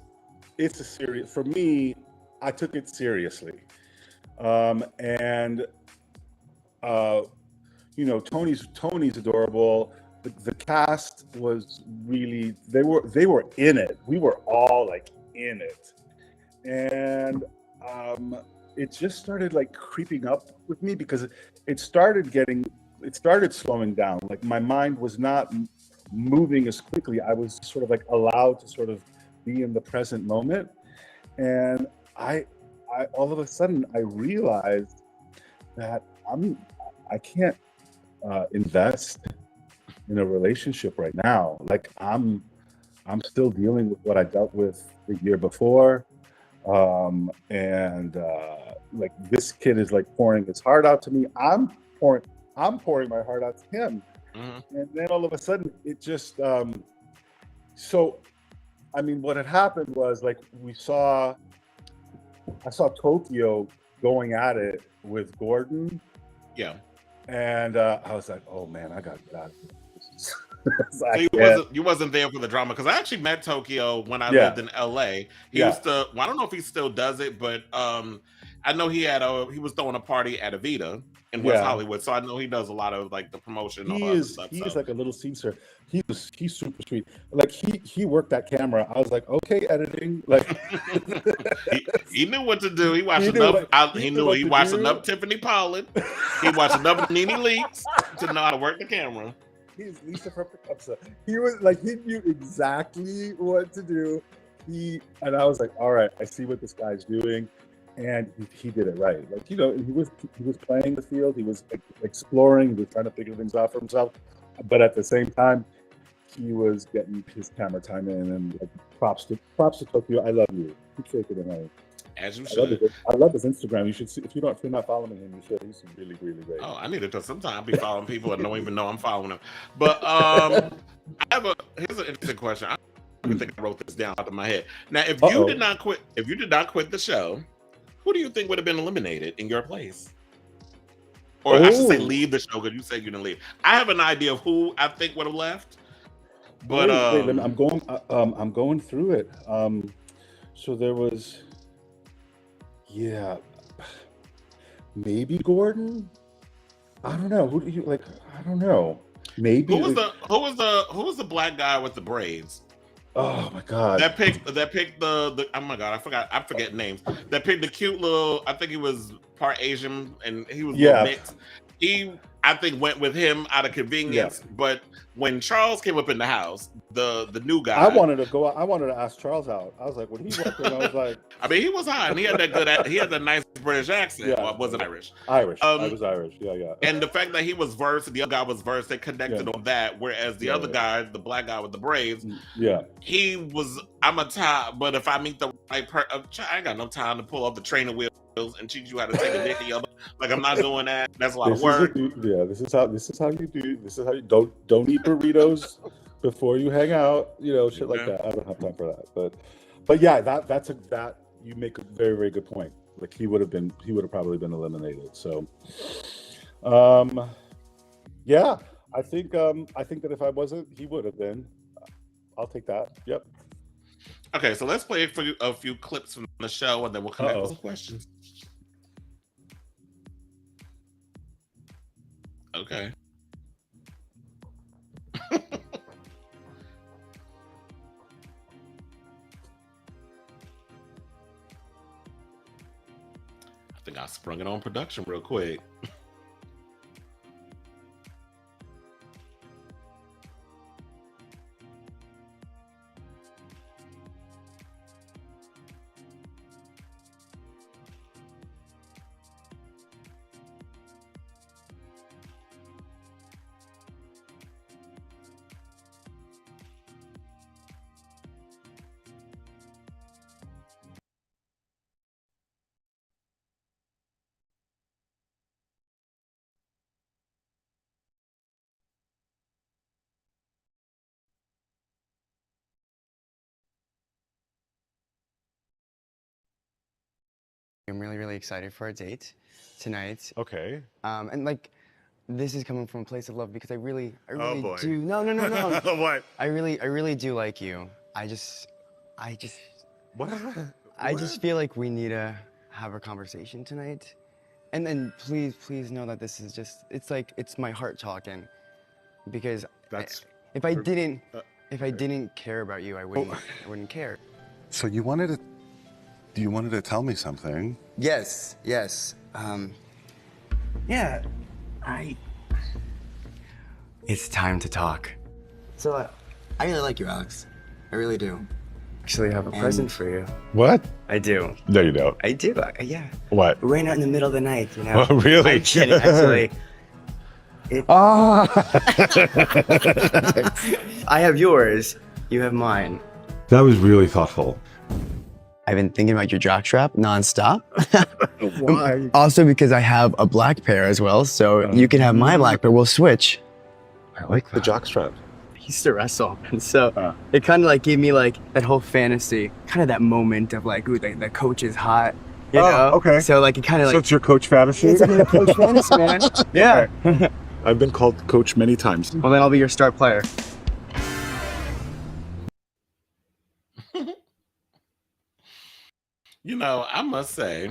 it's a serious, for me, I took it seriously. And you know, Tony's adorable. The cast was really, they were in it. We were all like in it. And it just started like creeping up with me, because it started slowing down. Like, my mind was not moving as quickly. I was sort of like allowed to sort of be in the present moment. And I all of a sudden I realized that I can't invest in a relationship right now. Like, I'm I'm still dealing with what I dealt with the year before. Like this kid is like pouring his heart out to me. I'm pouring my heart out to him. Mm-hmm. And then all of a sudden it just, so, I mean, what had happened was like, I saw Tokyo going at it with Gordon. Yeah. And I was like, oh man, I gotta get out of here. So you wasn't there for the drama, because I actually met Tokyo when I lived in LA. He used to, well, I don't know if he still does it, but I know he was throwing a party at Avita in West Hollywood, so I know he does a lot of like the promotion. He's like a little seamster. He's super sweet. Like he worked that camera. I was like, okay, editing. Like he knew what to do. He watched he watched enough Tiffany Pollard. He watched enough Nene Leakes to know how to work the camera. He's Lisa from Pickups. He was like, he knew exactly what to do. And I was like, all right, I see what this guy's doing. And he did it right. Like, you know, he was playing the field. He was exploring. He was trying to figure things out for himself. But at the same time, he was getting his camera time in. And like, props to Tokyo. I love you. Keep shaking it out. As you should. I love his Instagram. You should see, if you're not following him, you should. He's really, really great. Oh, I need to, because sometimes I'll be following people and don't even know I'm following them. But here's an interesting question. I don't even think I wrote this down out of my head. Now, if you did not quit the show, who do you think would have been eliminated in your place? Or I should say leave the show, because you said you didn't leave. I have an idea of who I think would have left. But wait, I'm going through it. So there was, maybe Gordon. I don't know. Who do you like? I don't know. Maybe who was the black guy with the braids? Oh my god! That picked the oh my god! I forget names. That picked the cute little. I think he was part Asian and he was mixed. I think went with him out of convenience. But when Charles came up in the house, the new guy, I wanted to ask Charles out. I was like, when he walked in, I was like, I mean, he was hot and he had that nice British accent. Yeah. Well, wasn't Irish. I was Irish. Yeah. And the fact that he was versed, the other guy was versed, they connected on that. Whereas the other guy, the black guy with the braids, he was, I'm a top, but if I meet the right person, I ain't got no time to pull up the trainer wheels and teach you how to take a dick. Like, I'm not doing that. That's a lot of work. This is how you do. This is how you don't eat burritos before you hang out. You know, shit like that. I don't have time for that. But yeah, that you make a very, very good point. Like he would have probably been eliminated. So, yeah, I think that if I wasn't, he would have been. I'll take that. Yep. Okay, so let's play for a few clips from the show, and then we'll come back with some questions. Okay. I think I sprung it on production real quick. I'm really, really excited for our date tonight. Okay. And like, this is coming from a place of love because I really boy. do. No. What? I really do like you. I just What? I just feel like we need to have a conversation tonight. And then please know that this is just, it's my heart talking. Because if I didn't care about you, I wouldn't care. So you wanted to tell me something. Yes. Yeah, it's time to talk. So, I really like you, Alex. I really do. Actually, I have a present for you. What? I do. No, you don't. I do, yeah. What? Right now in the middle of the night, you know. Oh, really? I'm kidding, actually. Ah! I have yours, You have mine. That was really thoughtful. I've been thinking about your jockstrap nonstop. Why? Also because I have a black pair as well, so you can have my black pair. We'll switch. I like the jockstrap. I used to wrestle, and so it kind of like gave me like that whole fantasy, kind of that moment of like, ooh, the coach is hot, you know? Okay. So like it kind of So like it's your coach fantasy? it's like a coach fantasy, man. Yeah. I've been called coach many times. Well, then I'll be your star player. You know, I must say,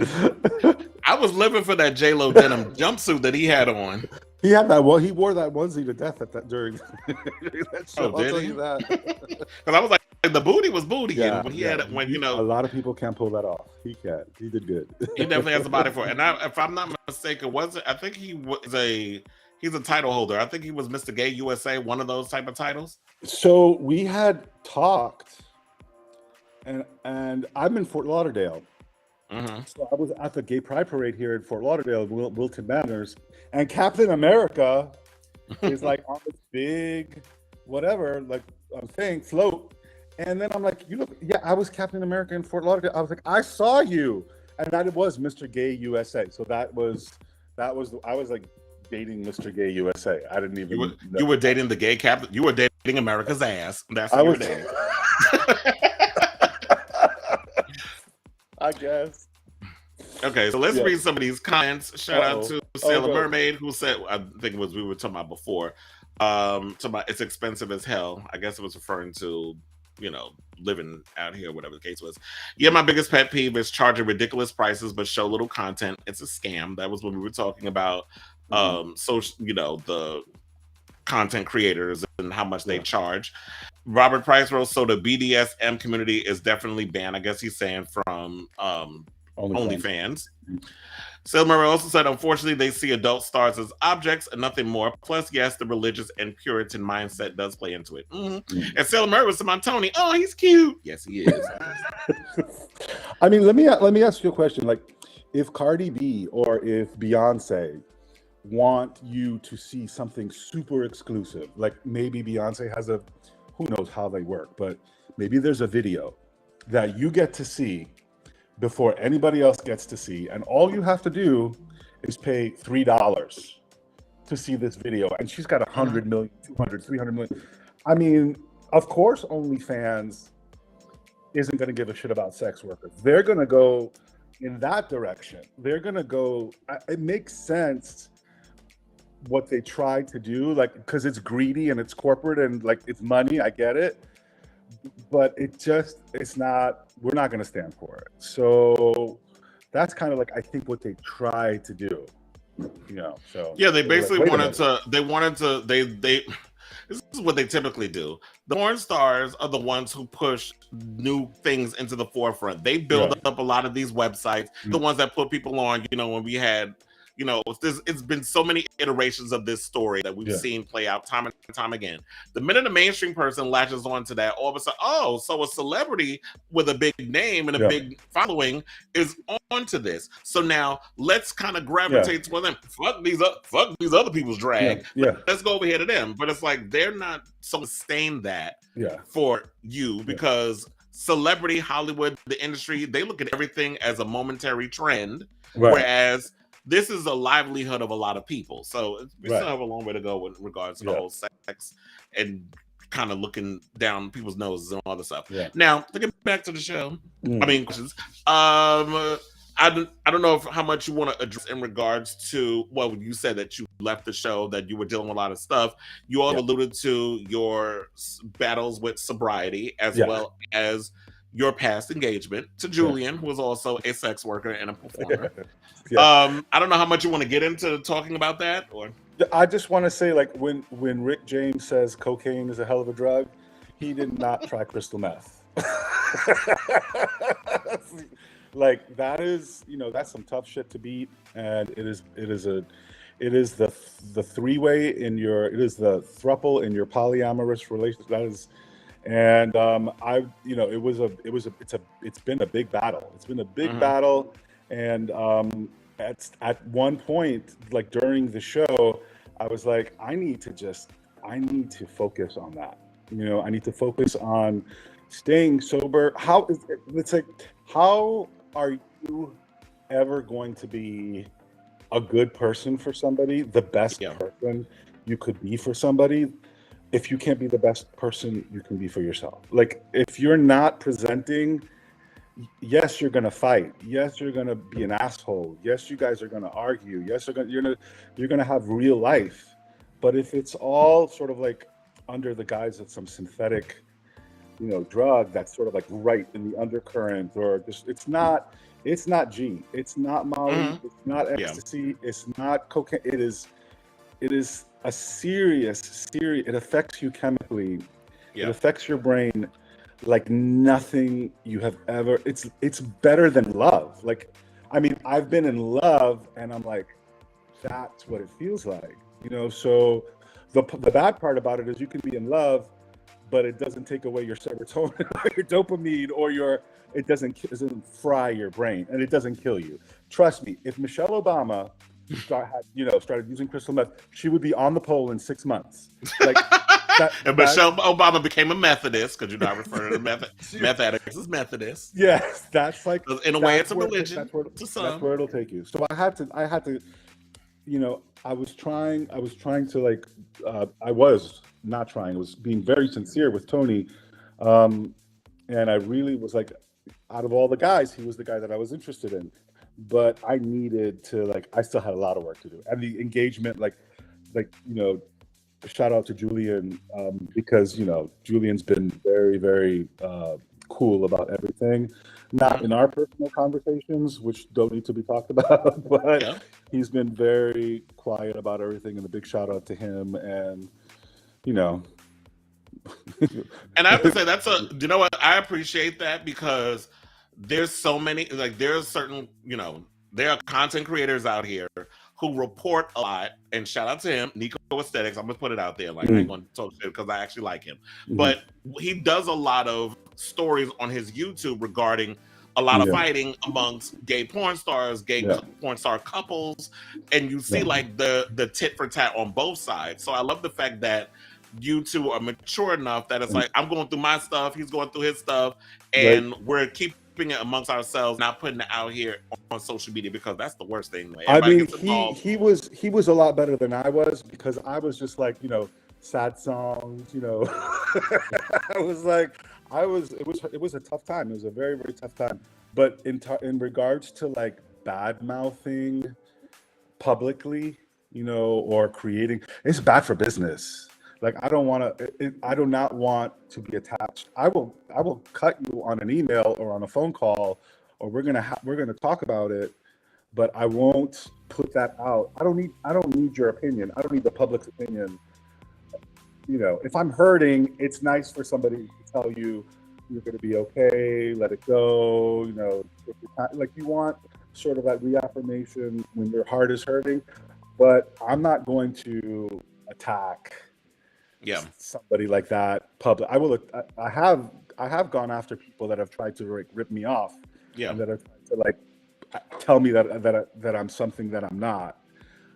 I was living for that J-Lo denim jumpsuit that he had on. He had that. Well, he wore that onesie to death at that during that show. Oh, did I'll tell he? you that. Because I was like, the booty was booty. Yeah, And when he had it, when, you a know, lot of people can't pull that off. He can. He did good. he definitely has the body for it. And if I'm not mistaken, I think he's a title holder. I think he was Mr. Gay USA, one of those type of titles. So we had talked, and I'm in Fort Lauderdale. Mm-hmm. So I was at the Gay Pride Parade here in Fort Lauderdale, Wilton Manors, and Captain America is like on this big, whatever, like thing, float. And then I'm like, you look, yeah, I was Captain America in Fort Lauderdale. I was like, I saw you, and that it was Mr. Gay USA. So I was like dating Mr. Gay USA. I didn't even. You were dating the gay captain. You were dating America's ass. That's I what you was were dating. I guess. Okay, so let's read some of these comments. Shout out to Sailor go. Mermaid, who said, I think it was we were talking about before. Talking about it's expensive as hell. I guess it was referring to, you know, living out here, whatever the case was. Yeah, my biggest pet peeve is charging ridiculous prices but show little content. It's a scam. That was when we were talking about social, you know, the content creators and how much they charge. Robert Price wrote, so the BDSM community is definitely banned. I guess he's saying from OnlyFans. Sailor Murray also said, unfortunately, they see adult stars as objects and nothing more. Plus, yes, the religious and Puritan mindset does play into it. And Sailor Murray was to Tony, oh, he's cute. Yes, he is. I mean, let me ask you a question. Like, if Cardi B or if Beyonce want you to see something super exclusive, like maybe Beyonce has who knows how they work, but maybe there's a video that you get to see before anybody else gets to see, and all you have to do is pay $3 to see this video, and she's got 100 million, 200, 300 million. I mean, of course OnlyFans isn't going to give a shit about sex workers. They're going to go in that direction. They're going to go, it makes sense what they try to do, like, because it's greedy and it's corporate and like it's money. I get it, but it's not. We're not going to stand for it. So that's kind of like I think what they try to do. You know. So yeah, they basically like, wanted to. They. This is what they typically do. The porn stars are the ones who push new things into the forefront. They build up a lot of these websites, the ones that put people on. You know, when we had. You know, it's been so many iterations of this story that we've seen play out time and time again. The minute a mainstream person latches on to that, all of a sudden, oh, so a celebrity with a big name and a big following is on to this. So now let's kind of gravitate toward them. Fuck these other people's drag. Let's go over here to them. But it's like they're not sustain that for you because celebrity, Hollywood, the industry, they look at everything as a momentary trend, whereas this is a livelihood of a lot of people. So we still have a long way to go in regards to the whole sex and kind of looking down people's noses and all this stuff. Now, to get back to the show, I mean, questions. I don't know how much you want to address in regards to, well, you said that you left the show, that you were dealing with a lot of stuff. You all alluded to your battles with sobriety as well as your past engagement to Julian, who was also a sex worker and a performer. I don't know how much you want to get into talking about that, or I just want to say, like, when Rick James says cocaine is a hell of a drug, he did not try crystal meth. Like, that is, you know, that's some tough shit to beat, and it is the three-way in your, it is the thruple in your polyamorous relationship. That is. And it's been a big battle. It's been a big battle. And at one point, like during the show, I was like, I need to focus on that. You know, I need to focus on staying sober. It's like, how are you ever going to be a good person for somebody, the best person you could be for somebody, if you can't be the best person you can be for yourself? Like, if you're not presenting, yes, you're gonna fight. Yes, you're gonna be an asshole. Yes, you guys are gonna argue. Yes, you're gonna have real life. But if it's all sort of like under the guise of some synthetic, you know, drug that's sort of like right in the undercurrent, or just it's not G, it's not Molly, it's not ecstasy, it's not cocaine. It is a serious, it affects you chemically. It affects your brain like nothing you have ever. It's better than love. Like, I mean, I've been in love and I'm like, that's what it feels like, you know. So the bad part about it is you can be in love, but it doesn't take away your serotonin or your dopamine, or it doesn't fry your brain, and it doesn't kill you. Trust me, if Michelle Obama started using crystal meth, she would be on the pole in 6 months. Like, and Michelle Obama became a Methodist, because you're not referring to meth addicts as Methodists. Yes, that's like, in a way, it's a religion. That's where it'll take you. So I had to, you know, I was trying to like, I was not trying. I was being very sincere with Tony, and I really was like, out of all the guys, he was the guy that I was interested in. But I needed to, like, I still had a lot of work to do, and the engagement, like you know, shout out to Julian, because, you know, Julian's been very, very cool about everything. Not in our personal conversations, which don't need to be talked about, but he's been very quiet about everything, and a big shout out to him. And, you know, and I have to say you know what, I appreciate that, because there's so many, like, there's certain, you know, there are content creators out here who report a lot, and shout out to him, Nico Aesthetics. I'm gonna put it out there, like, I ain't gonna talk shit because I actually like him, but he does a lot of stories on his YouTube regarding a lot of fighting amongst gay porn stars, porn star couples, and you see like the tit for tat on both sides. So I love the fact that you two are mature enough that it's like, I'm going through my stuff, he's going through his stuff, and we're keeping it amongst ourselves, not putting it out here on social media, because that's the worst thing. Everybody, I mean, he was a lot better than I was, because I was just like, you know, sad songs, you know. I was like, it was a tough time. It was a very, very tough time. But in regards to like bad mouthing publicly, you know, or creating, it's bad for business. Like, I do not want to be attached. I will cut you on an email or on a phone call, or we're gonna talk about it, but I won't put that out. I don't need your opinion. I don't need the public's opinion. You know, if I'm hurting, it's nice for somebody to tell you you're going to be okay, let it go. You know, like, you want sort of that reaffirmation when your heart is hurting, but I'm not going to attack somebody like that public. I have gone after people that have tried to like rip me off, and that have tried to like tell me that I'm something that I'm not.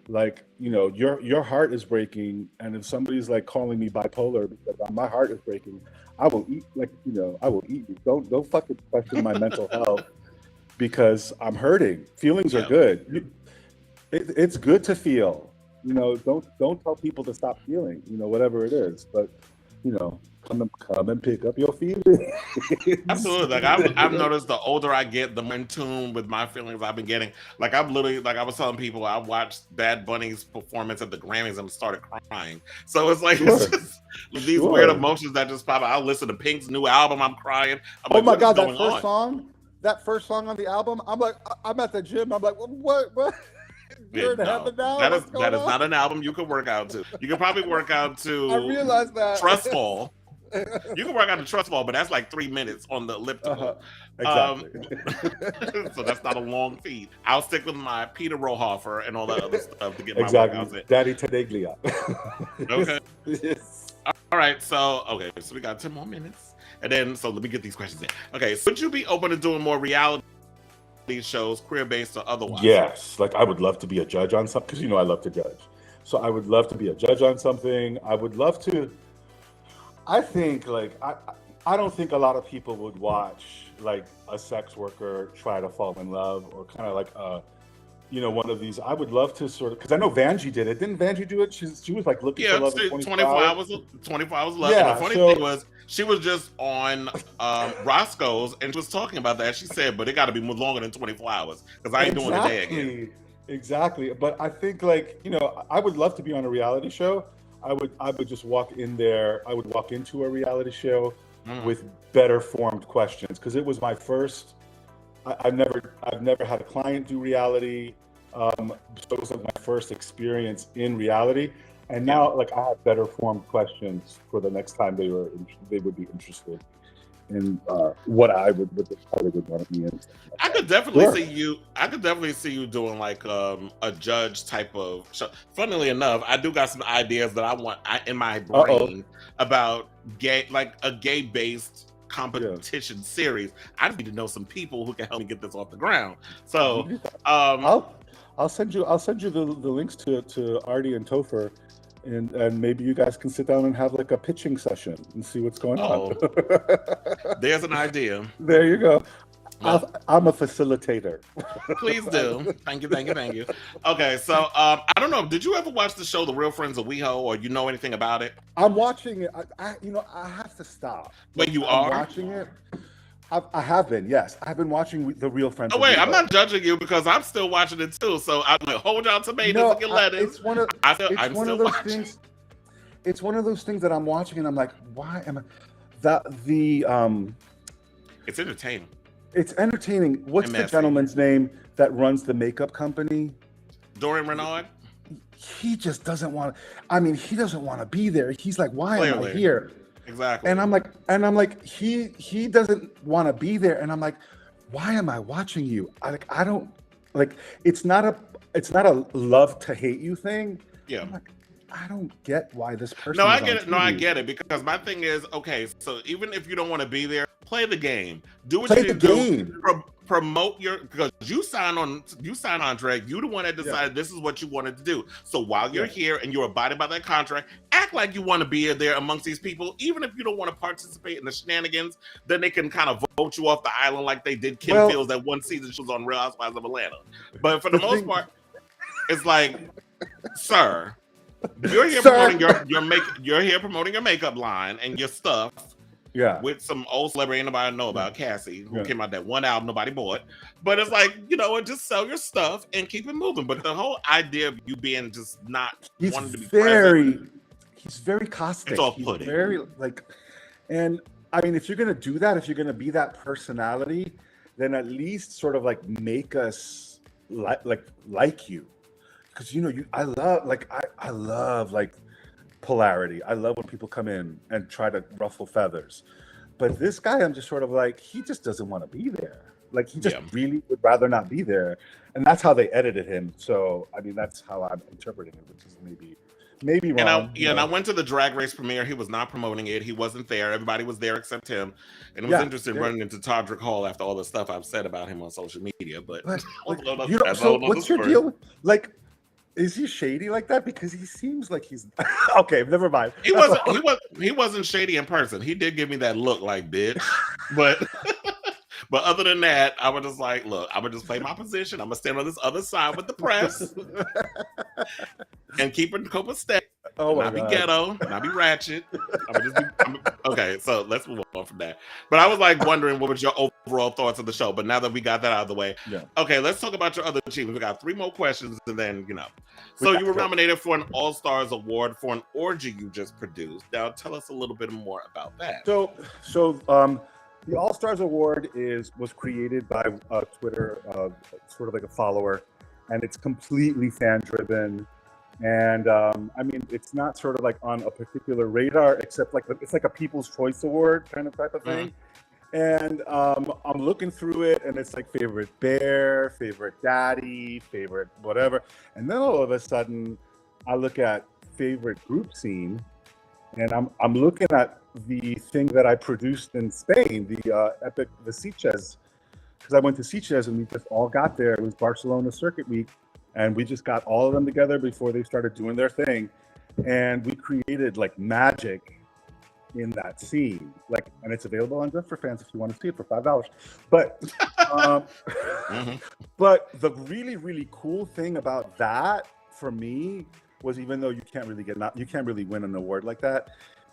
Like, you know, your heart is breaking, and if somebody's like calling me bipolar because my heart is breaking, I will eat, like, you know, I will eat you. Don't fucking question my mental health because I'm hurting. Feelings are good. It's good to feel. You know, don't tell people to stop feeling, you know, whatever it is. But, you know, come and pick up your feelings. Absolutely. Like, I've noticed the older I get, the more in tune with my feelings I've been getting. Like, I've literally, like I was telling people, I watched Bad Bunny's performance at the Grammys and started crying. So it's like, it's just these weird emotions that just pop out. I'll listen to Pink's new album, I'm crying. I'm like, my God, that first song on the album, I'm like, I'm at the gym, I'm like, what? You're in heaven now? That is not an album you can work out to. You can probably work out to I realized that. Trust Fall. You can work out the Trust Fall, but that's like 3 minutes on the elliptical. Exactly. So that's not a long feed. I'll stick with my Peter Rohofer and all that other stuff to get my workouts in. Daddy Teneglia. Okay. Yes. All right. So we got 10 more minutes. And then, so let me get these questions in. Okay. So would you be open to doing more reality shows, queer-based or otherwise? Yes. Like, I would love to be a judge on something, because, you know, I love to judge. So I would love to be a judge on something. I would love to I think like I don't think a lot of people would watch like a sex worker try to fall in love or kind of like one of these. I would love to sort of, because I know Vanjie did it. Didn't Vanjie do it? She was like looking for Yeah, love in 24 hours. 24 hours left. And the Yeah. funny So thing was, she was just on Roscoe's and she was talking about that. She said, but it got to be more longer than 24 hours because I ain't doing a day again. Exactly. But I think like, I would love to be on a reality show. I would just walk in there. I would walk into a reality show with better formed questions, because it was my first. I've never had a client do reality. So it was like my first experience in reality. And now like I have better formed questions for the next time they would be interested in what they would want to be in. I could definitely see you doing like a judge type of show. Funnily enough, I do got some ideas that I want in my brain about a gay based competition series. I need to know some people who can help me get this off the ground. So I'll send you the links to Artie and Topher, and maybe you guys can sit down and have like a pitching session and see what's going on. There's an idea. There you go. I'm a facilitator. Please do. Thank you. Okay, so I don't know. Did you ever watch the show The Real Friends of WeHo, or you know anything about it? I'm watching it. I have to stop. But you I'm are watching it. I have been, yes. I've been watching The Real Friends. Oh wait, I'm not judging you because I'm still watching it too. So I'm like, hold y'all tomatoes and your lettuce. It's one of those things. It's one of those things that I'm watching and I'm like, why am I? It's entertaining. It's entertaining. What's the gentleman's name that runs the makeup company? Dorian Renard. He just doesn't want to. I mean, he doesn't want to be there. He's like, why am I here? Exactly. And I'm like, he doesn't want to be there. And I'm like, why am I watching you? I don't like. It's not a love to hate you thing. Yeah. I'm like, I don't get why this person. No, I get it. No, I get it, because my thing is, okay, so even if you don't want to be there, play the game. Do what you do. Promote because you sign on, Drake. You the one that decided this is what you wanted to do. So while you're here and you're abiding by that contract, act like you want to be there amongst these people. Even if you don't want to participate in the shenanigans, then they can kind of vote you off the island like they did Kim Fields that one season she was on Real Housewives of Atlanta. But for the most part, it's like, sir, you're here promoting your makeup line and your stuff. Yeah. With some old celebrity ain't nobody know about, Cassie, who came out that one album nobody bought. But it's like, just sell your stuff and keep it moving. But the whole idea of you being just not wanting to be present, he's very caustic. It's off-putting. Very and I mean, if you're gonna do that, if you're gonna be that personality, then at least sort of like make us like you. Because I love like polarity. I love when people come in and try to ruffle feathers. But this guy, I'm just sort of like, he just doesn't want to be there. Like he just really would rather not be there. And that's how they edited him. So I mean, that's how I'm interpreting it, which is maybe wrong. And I went to the Drag Race premiere. He was not promoting it. He wasn't there. Everybody was there except him. And it was interesting running into Todrick Hall after all the stuff I've said about him on social media. But so what's your deal? Like, is he shady like that? Because he seems like he's okay. Never mind. He wasn't shady in person. He did give me that look, like bitch. But other than that, I was just like, look, I'm gonna just play my position. I'm gonna stand on this other side with the press and keep it copacetic. Not be ghetto, not be ratchet. Okay, so let's move on from that. But I was like wondering what was your overall thoughts of the show. But now that we got that out of the way, okay, let's talk about your other achievements. We got 3 more questions, and then So you were nominated for an All Stars Award for an orgy you just produced. Now tell us a little bit more about that. So the All Stars Award was created by Twitter, sort of like a follower, and it's completely fan driven. And I mean, it's not sort of like on a particular radar, except like it's like a People's Choice Award kind of type of thing. And I'm looking through it, and it's like favorite bear, favorite daddy, favorite whatever. And then all of a sudden, I look at favorite group scene, and I'm looking at the thing that I produced in Spain, the epic the Sitges, because I went to Sitges and we just all got there. It was Barcelona Circuit Week. And we just got all of them together before they started doing their thing. And we created like magic in that scene. Like, and it's available on Just for Fans if you want to see it for $5. But but the really, really cool thing about that for me was, even though you can't really win an award like that,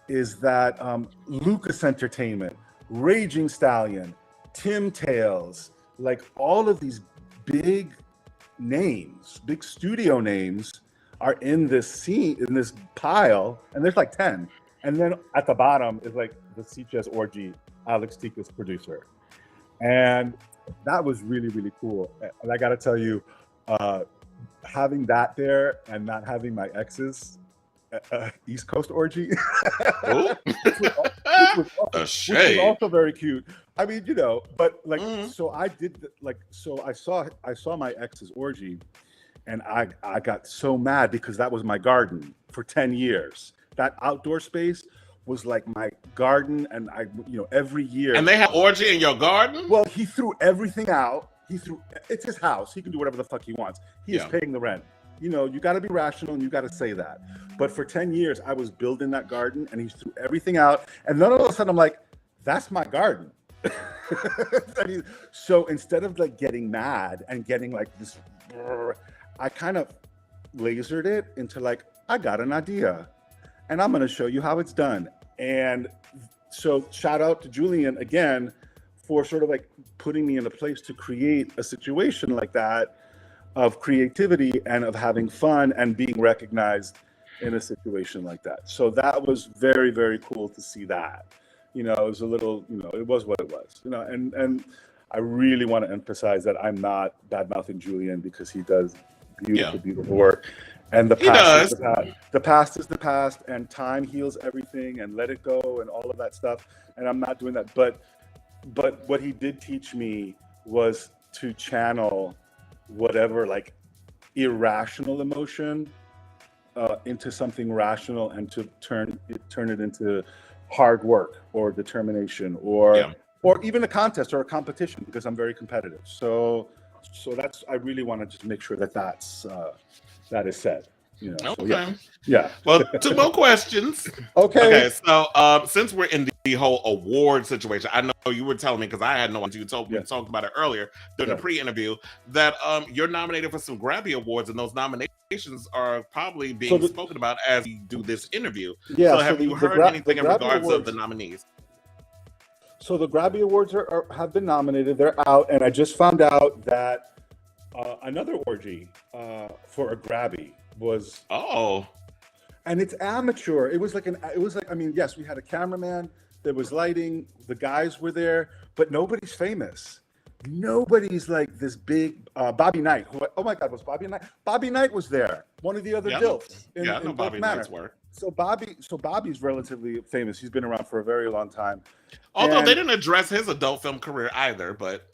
is that Lucas Entertainment, Raging Stallion, Tim Tales, like all of these big names, big studio names are in this scene, in this pile, and there's like 10. And then at the bottom is like the CHS Orgy, Alex Tikas producer. And that was really, really cool. And I got to tell you, having that there and not having my ex's East Coast orgy, which was also very cute. I mean, you know, but like, so I did so I saw my ex's orgy, and I got so mad because that was my garden for 10 years. That outdoor space was like my garden, and every year. And they have orgy in your garden? Well, he threw everything out. It's his house. He can do whatever the fuck he wants. He is paying the rent. You know, you got to be rational, and you got to say that. But for 10 years, I was building that garden, and he threw everything out. And then all of a sudden, I'm like, that's my garden. So instead of like getting mad and getting like this, I kind of lasered it into like, I got an idea, and I'm going to show you how it's done. And so shout out to Julian again for sort of like putting me in a place to create a situation like that, of creativity and of having fun and being recognized in a situation like that. So that was very, very cool to see that. You know, it was a little, it was what it was, and I really want to emphasize that I'm not bad-mouthing Julian, because he does beautiful, beautiful work. And the past is the past, and time heals everything, and let it go, and all of that stuff. And I'm not doing that. But what he did teach me was to channel whatever like irrational emotion into something rational, and to turn it into hard work or determination or even a contest or a competition, because I'm very competitive. So that's, I really want to just make sure that that is said. Okay. So yeah. Well, 2 more questions. Okay. So since we're in the whole award situation, I know you were telling me, because I had no idea, we talked about it earlier during the pre-interview, that you're nominated for some Grammy Awards, and those nominations are probably being spoken about as we do this interview. Yeah. So have you heard anything in regards of the nominees? So the Grammy Awards have been nominated. They're out, and I just found out that another orgy for a Grammy was and it's amateur. It was like I mean, yes, we had a cameraman, there was lighting, the guys were there, but nobody's famous. Nobody's like this big Bobby Knight. Oh my God, was Bobby Knight? Bobby Knight was there. One of the other DILFs. I know Bobby Knight's work. So Bobby's relatively famous. He's been around for a very long time. Although they didn't address his adult film career either, but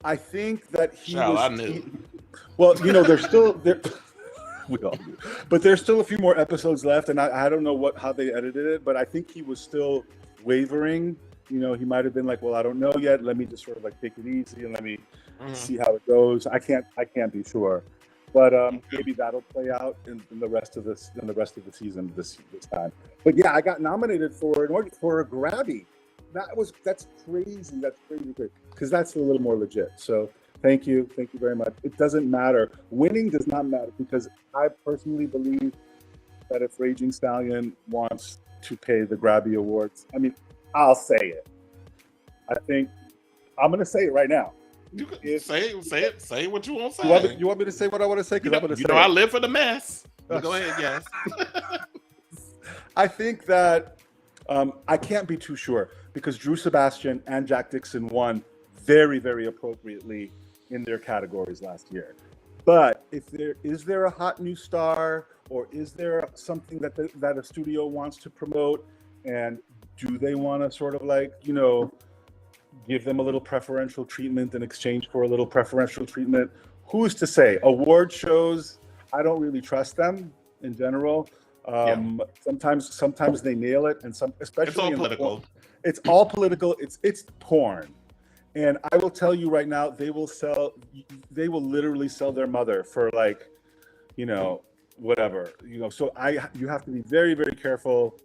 I think that I knew. There's still there. We all do. But there's still a few more episodes left, and I don't know how they edited it, but I think he was still wavering. He might have been like, well, I don't know yet. Let me just sort of like take it easy and let me see how it goes. I can't be sure, but maybe that'll play out in the rest of the season this time. But yeah, I got nominated for a Grammy. That's crazy. That's crazy, because that's a little more legit. So. Thank you very much. It doesn't matter. Winning does not matter, because I personally believe that if Raging Stallion wants to pay the Grammy Awards, I mean, I'll say it. I think I'm going to say it right now. You can say it. Say what you want to say. You want me to say what I want to say? Because I'm going to say I live for the mess. Go ahead, yes. I think that I can't be too sure, because Drew Sebastian and Jack Dixon won very, very appropriately in their categories last year. But is there a hot new star, or is there something that a studio wants to promote, and do they want to sort of like, give them a little preferential treatment in exchange for a little preferential treatment? Who's to say? Award shows, I don't really trust them in general. Sometimes they nail it, and especially it's all political. It's all political. It's porn. And I will tell you right now, they will literally sell their mother for like, whatever, so you have to be very, very careful.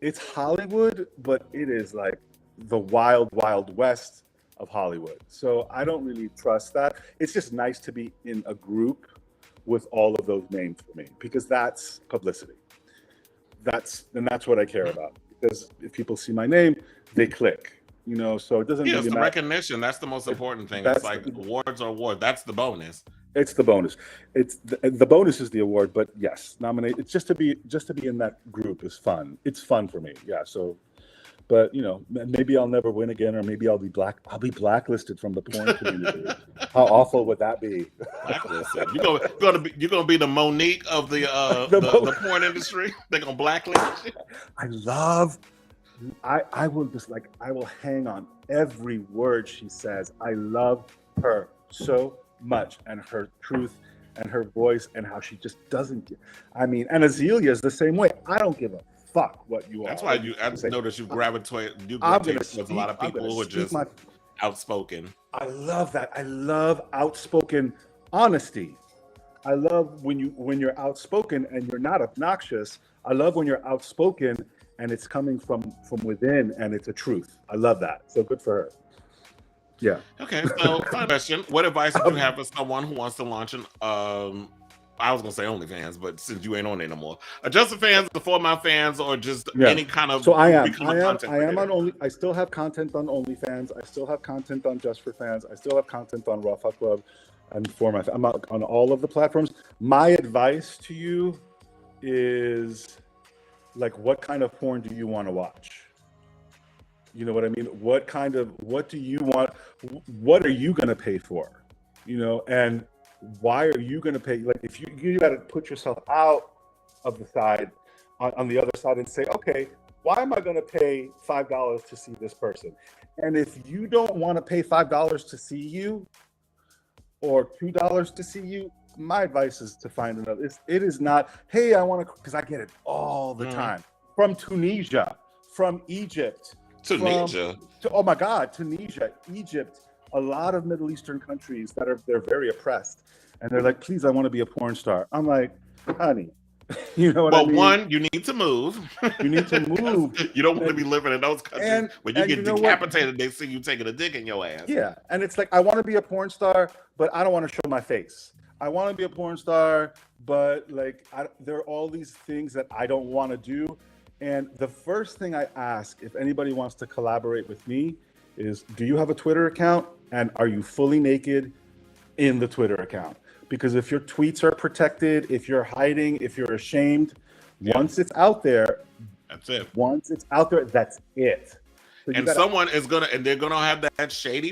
it's Hollywood, but it is like the wild, wild west of Hollywood. So I don't really trust that. It's just nice to be in a group with all of those names for me, because that's publicity. That's what I care about. Because if people see my name, they click. So it doesn't Yeah, really it's the matter. recognition. That's the most important thing. It's like awards are awards. That's the bonus. It's the bonus. It's the bonus is the award, but yes, nominate. It's just to be in that group is fun. It's fun for me. Yeah. So, but maybe I'll never win again, or maybe I'll be blacklisted from the porn community. How awful would that be? Blacklisted. You're gonna be the Monique of the the porn industry. They're gonna blacklist you. I will hang on every word she says. I love her so much, and her truth and her voice, and how she just doesn't and Azealia is the same way. I don't give a fuck what you are. That's why I noticed you gravitate towards a lot of people who are just outspoken. I love that. I love outspoken honesty. I love when you're outspoken and you're not obnoxious. I love when you're outspoken and it's coming from within and it's a truth. I love that. So good for her. Yeah. Okay, so final question. What advice would you have for someone who wants to launch an I was gonna say OnlyFans, but since you ain't on there no more, just the fans, the For My Fans, or just any kind of. So I am on Only. I still have content on OnlyFans. I still have content on Just for Fans. I still have content on Raw Fuck Club, and For My. I'm out on all of the platforms. My advice to you is, like, what kind of porn do you want to watch? You know what I mean? What do you want? What are you gonna pay for? And why are you going to pay? Like, if you got to put yourself out of the side on the other side and say, okay, why am I going to pay $5 to see this person? And if you don't want to pay $5 to see you, or $2 to see you, my advice is to find another. It is not, hey, I want to, because I get it all the time from Tunisia, from Egypt, oh my God, Tunisia, Egypt. A lot of Middle Eastern countries they're very oppressed, and they're like, please, I want to be a porn star. I'm like, honey, you know what I mean? Well, one, you need to move. You need to move. You don't want to be living in those countries when you get decapitated. They see you taking a dick in your ass. Yeah, and it's like, I want to be a porn star, but I don't want to show my face. I want to be a porn star, but like, there are all these things that I don't want to do. And the first thing I ask, if anybody wants to collaborate with me, is, do you have a Twitter account? And are you fully naked in the Twitter account? Because if your tweets are protected, if you're hiding, if you're ashamed, once it's out there, that's it. Once it's out there, that's it. So and someone is they're gonna have that shady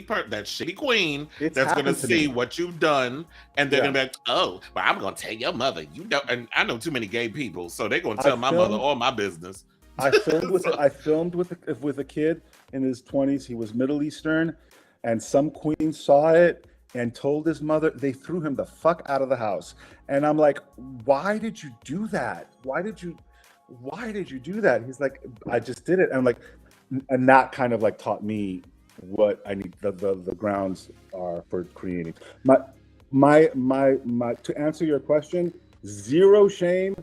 queen that's gonna see what you've done, and they're gonna be like, oh, but I'm gonna tell your mother, and I know too many gay people, so they're gonna tell my mother all my business. I filmed with a kid in his 20s. He was Middle Eastern, and some queen saw it and told his mother. They threw him the fuck out of the house. And I'm like, why did you do that? Why did you do that? He's like, I just did it. And I'm like, and that kind of like taught me what I need, the grounds are for creating. My to answer your question, zero shame,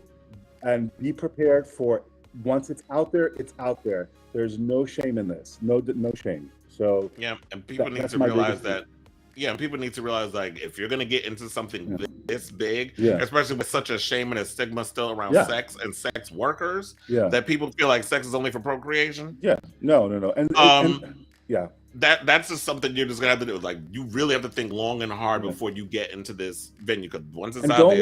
and be prepared for, once it's out there, it's out there. There's no shame in this. No shame. So yeah, and people need to realize that. Yeah, and people need to realize, like, if you're gonna get into something this big, especially with such a shame and a stigma still around sex and sex workers, that people feel like sex is only for procreation. Yeah, no, and that's just something you're just gonna have to do. Like, you really have to think long and hard before you get into this venue, because once it's out don't there,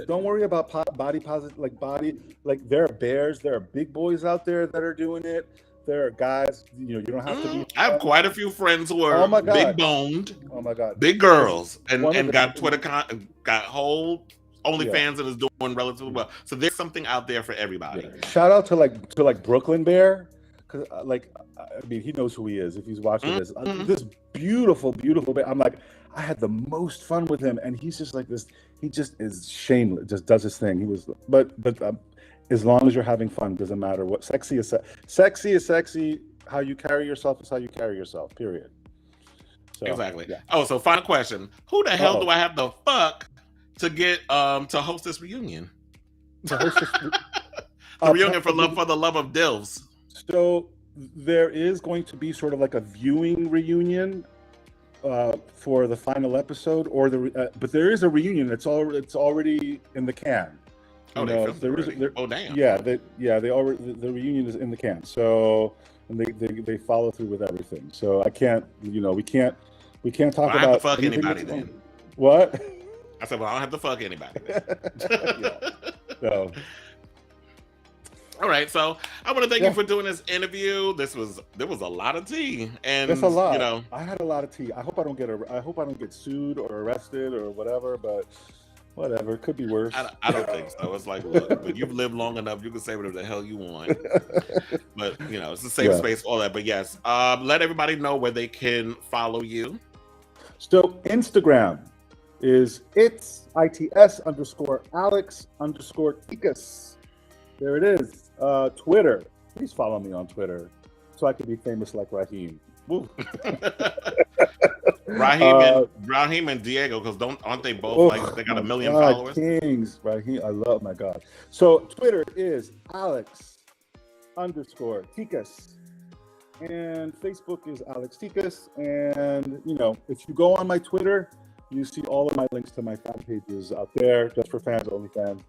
don't worry about body positive, like there are bears, there are big boys out there that are doing it. There are guys, you don't have to be. I have quite a few friends who are big boned, big girls, and got Twitter got whole OnlyFans and is doing relatively well. So there's something out there for everybody. Shout out to Brooklyn Bear, because he knows who he is if he's watching this. This beautiful bear. I'm like, I had the most fun with him, and he's just like this. He just is shameless, just does his thing. He was, but as long as you're having fun, doesn't matter what. Sexy is sexy. How you carry yourself is how you carry yourself, period. So, exactly. Yeah. Oh, so final question. Who the hell do I have to fuck to get to host this reunion? The reunion for the love of DILFs. So there is going to be sort of like a viewing reunion for the final episode, but there is a reunion. It's already in the can. Oh, damn. Yeah, they already, the reunion is in the can. So, and they follow through with everything. So I can't, we can't talk about. I don't have to fuck anybody then. What? I said, well, I don't have to fuck anybody. So. All right, so I want to thank you for doing this interview. There was a lot of tea, and that's a lot. I had a lot of tea. I hope I don't get sued or arrested or whatever. But whatever, it could be worse. I don't think so. It's like, look, but you've lived long enough. You can say whatever the hell you want. But it's a safe space, all that. But yes, let everybody know where they can follow you. So Instagram is its_Alex_Tikas. There it is. Twitter. Please follow me on Twitter so I can be famous like Raheem. Woo. Raheem and Diego, because aren't they both like they got 1 million followers? Kings, Raheem. I love my God. So Twitter is Alex_Tikas. And Facebook is Alex Tikas. And if you go on my Twitter, you see all of my links to my fan pages out there, just for fans, only fans.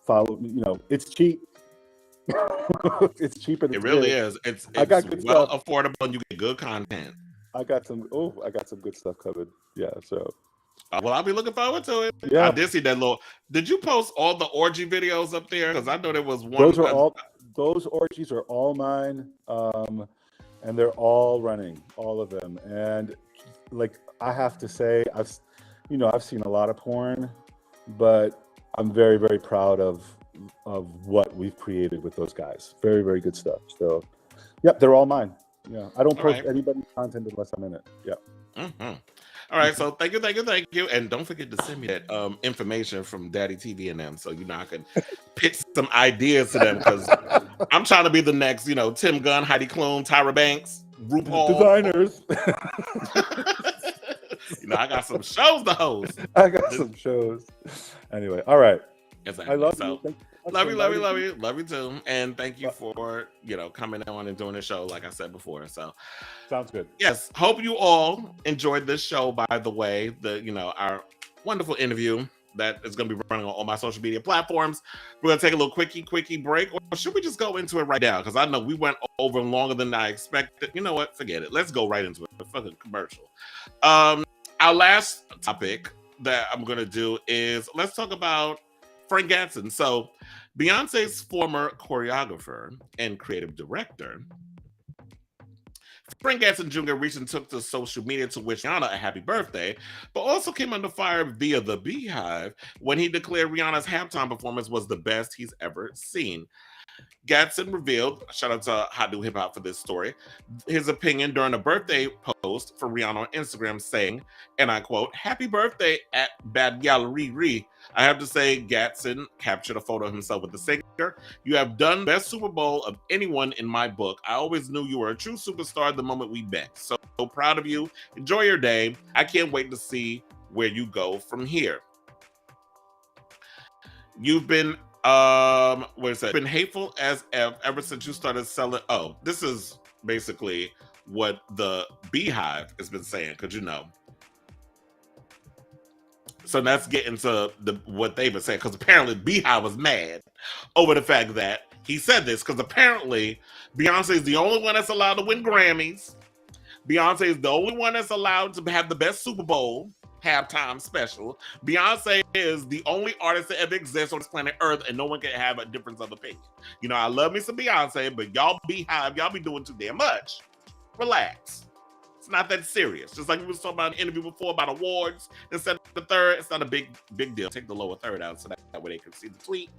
Follow me, it's cheap. It's cheap and it really is. It's well affordable and you get good content. I got some good stuff covered. Yeah, so well, I'll be looking forward to it. Yeah. I did see that little. Did you post all the orgy videos up there? Because I know there was one. Those orgies are all mine. And they're all running, all of them. And like I have to say, I've seen a lot of porn, but I'm very, very proud of what we've created with those guys. Very, very good stuff. So, yep, they're all mine. Yeah, I don't post anybody's content unless I'm in it. Yeah. Mm-hmm. All right, so thank you, and don't forget to send me that information from Daddy TV and them, so I can pitch some ideas to them because I'm trying to be the next, Tim Gunn, Heidi Klum, Tyra Banks, RuPaul designers. I got some shows to host. I got some shows. Anyway, all right. Exactly. I love you. Love you too. And thank you for, coming on and doing the show, like I said before. So sounds good. Yes. Hope you all enjoyed this show, by the way. Our wonderful interview that is going to be running on all my social media platforms. We're going to take a little quickie break. Or should we just go into it right now? Because I know we went over longer than I expected. You know what? Forget it. Let's go right into it. Fucking commercial. Our last topic that I'm going to do is let's talk about Frank Gatson. So Beyonce's former choreographer and creative director, Frank Gatson Jr. recently took to social media to wish Rihanna a happy birthday, but also came under fire via the BeyHive when he declared Rihanna's halftime performance was the best he's ever seen. Gatson revealed, shout out to Hot New Hip Hop for this story, his opinion during a birthday post for Rihanna on Instagram saying, and I quote, "Happy birthday at Bad Gallery. I have to say, Gatson captured a photo of himself with the singer. You have done best Super Bowl of anyone in my book. I always knew you were a true superstar the moment we met. So proud of you. Enjoy your day. I can't wait to see where you go from here. You've been been hateful as ever since you started selling." Oh, this is basically what the BeyHive has been saying, because so that's getting to what they've been saying, because apparently BeyHive was mad over the fact that he said this, because apparently Beyonce is the only one that's allowed to win Grammys. Beyonce is the only one that's allowed to have the best Super Bowl halftime special. Beyonce is the only artist that ever exists on this planet Earth, and no one can have a difference of opinion. I love me some Beyonce, but y'all BeyHive, y'all be doing too damn much. Relax. It's not that serious. Just like we was talking about in an interview before about awards instead of the third, it's not a big deal. Take the lower third out so that way they can see the tweet.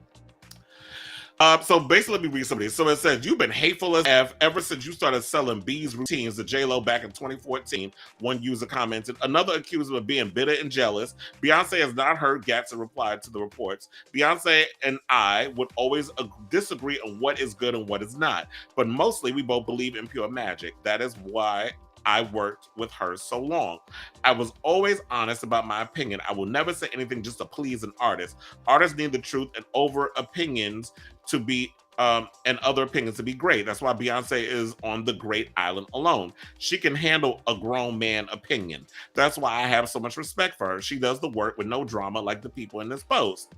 So basically, let me read some of these. So it says, "You've been hateful as ever since you started selling B's routines to J-Lo back in 2014. One user commented. Another accused him of being bitter and jealous. Beyonce has not heard Gatson replied to the reports. Beyonce and I would always disagree on what is good and what is not. But mostly we both believe in pure magic. That is why I worked with her so long. I was always honest about my opinion. I will never say anything just to please an artist. Artists need the truth and over opinions to be and other opinions to be great. That's why Beyonce is on the great island alone. She can handle a grown man opinion. That's why I have so much respect for her. She does the work with no drama like the people in this post.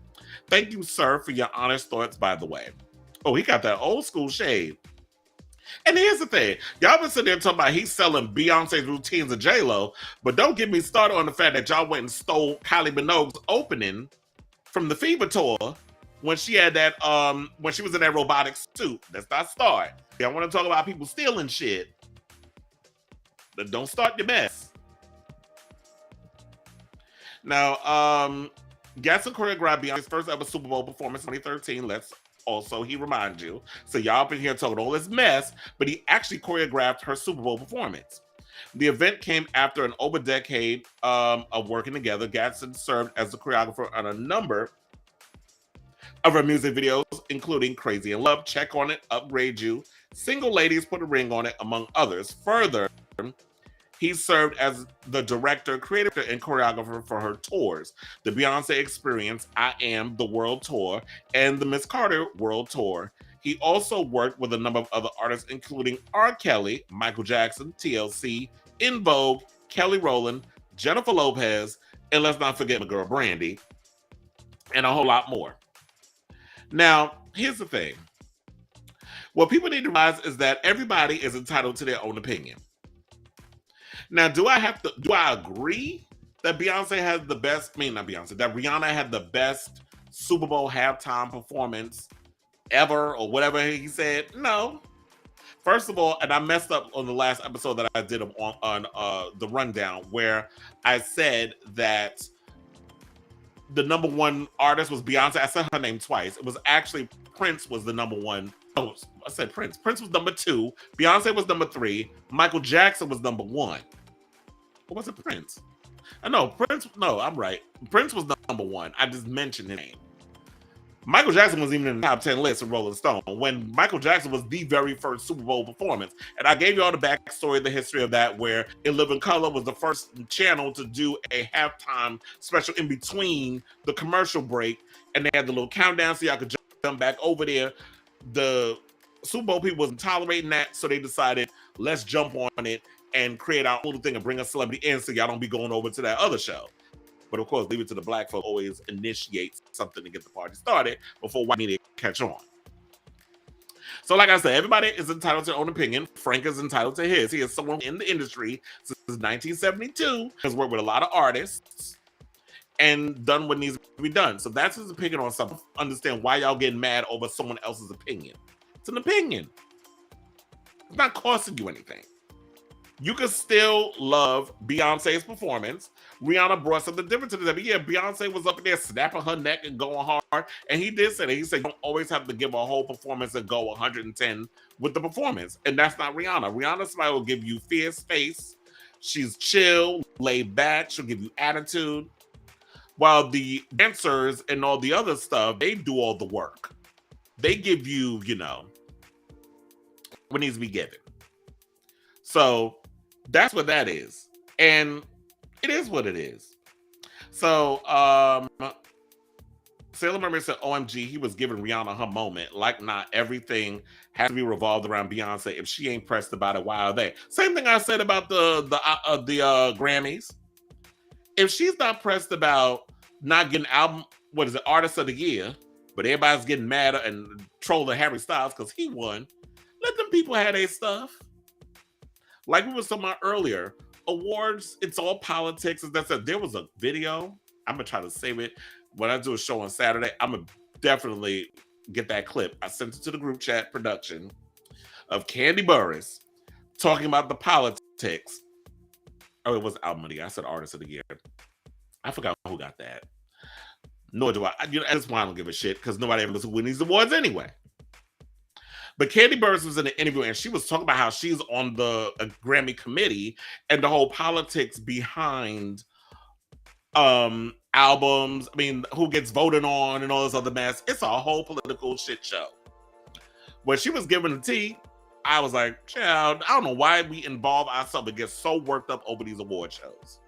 Thank you, sir, for your honest thoughts, by the way. Oh, he got that old school shade. And here's the thing. Y'all been sitting there talking about he's selling Beyonce's routines of J-Lo, but don't get me started on the fact that y'all went and stole Kylie Minogue's opening from the Fever Tour when she had that, when she was in that robotic suit. That's not start. Y'all want to talk about people stealing shit, but don't start your mess. Now, Gatson choreographed Beyonce's first ever Super Bowl performance in 2013. Let's also, he reminds you. So y'all been here talking all this mess, but he actually choreographed her Super Bowl performance. The event came after an over decade of working together. Gatson served as the choreographer on a number of her music videos, including Crazy in Love, Check on It, Upgrade You, Single Ladies, Put a Ring on It, among others. Further, he served as the director, creator, and choreographer for her tours, the Beyonce Experience, I Am, the World Tour, and the Miss Carter World Tour. He also worked with a number of other artists, including R. Kelly, Michael Jackson, TLC, In Vogue, Kelly Rowland, Jennifer Lopez, and let's not forget my girl Brandy, and a whole lot more. Now, here's the thing. What people need to realize is that everybody is entitled to their own opinion. Now, do I agree that Beyonce has the best, that Rihanna had the best Super Bowl halftime performance ever, or whatever he said? No. First of all, and I messed up on the last episode that I did on the rundown, where I said that the number one artist was Beyonce. I said her name twice. It was actually Prince was the number one. Oh, I said Prince. Prince was number 2. Beyonce was number 3. Michael Jackson was number 1. Or was it Prince? No, Prince. No, I'm right. Prince was number 1. I just mentioned his name. Michael Jackson was even in the top 10 list of Rolling Stone when Michael Jackson was the very first Super Bowl performance. And I gave you all the backstory, the history of that, where In Living Color was the first channel to do a halftime special in between the commercial break. And they had the little countdown so y'all could jump back over there. The Super Bowl people wasn't tolerating that, so they decided, let's jump on it and create our little thing and bring a celebrity in so y'all don't be going over to that other show. But of course, leave it to the black folk, always initiate something to get the party started before white media catch on. So like I said, everybody is entitled to their own opinion. Frank is entitled to his. He is someone in the industry since 1972, has worked with a lot of artists and done what needs to be done. So that's his opinion on something. Understand why y'all getting mad over someone else's opinion. It's an opinion. It's not costing you anything. You can still love Beyonce's performance. Rihanna brought something different to the table. Yeah, Beyonce was up in there snapping her neck and going hard. And he did say that. He said, you don't always have to give a whole performance and go 110 with the performance. And that's not Rihanna. Rihanna's somebody will give you fierce face. She's chill, laid back. She'll give you attitude. While the dancers and all the other stuff, they do all the work. They give you, what needs to be given. So that's what that is. And it is what it is. So Sailor Mermaid said, OMG, he was giving Rihanna her moment. Like, not everything has to be revolved around Beyonce. If she ain't pressed about it, why are they? Same thing I said about the Grammys. If she's not pressed about not getting Artist of the Year, but everybody's getting mad and trolling Harry Styles because he won, let them people have their stuff. Like we were talking about earlier, awards, it's all politics. As I said, there was a video. I'm going to try to save it. When I do a show on Saturday, I'm going to definitely get that clip. I sent it to the group chat production of Candy Burris talking about the politics. Oh, it was Album of the Year. I said Artist of the Year. I forgot who got that. Nor do I. That's why I don't give a shit, because nobody ever listens to win these awards anyway. But Candy Burris was in an interview and she was talking about how she's on the Grammy committee and the whole politics behind albums. I mean, who gets voted on and all this other mess. It's a whole political shit show. When she was giving the tea, I was like, child, I don't know why we involve ourselves and get so worked up over these award shows.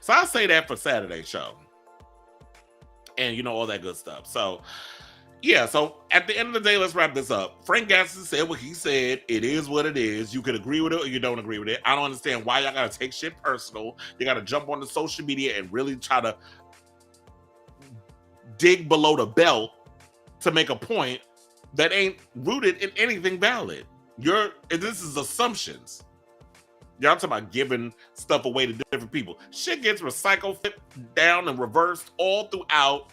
So I'll say that for Saturday's show. And all that good stuff. So yeah, so at the end of the day, let's wrap this up. Frank Gatson said what he said. It is what it is. You could agree with it or you don't agree with it. I don't understand why y'all gotta take shit personal. You gotta jump on the social media and really try to dig below the belt to make a point that ain't rooted in anything valid. This is assumptions. Y'all talking about giving stuff away to different people. Shit gets recycled, flipped down, and reversed all throughout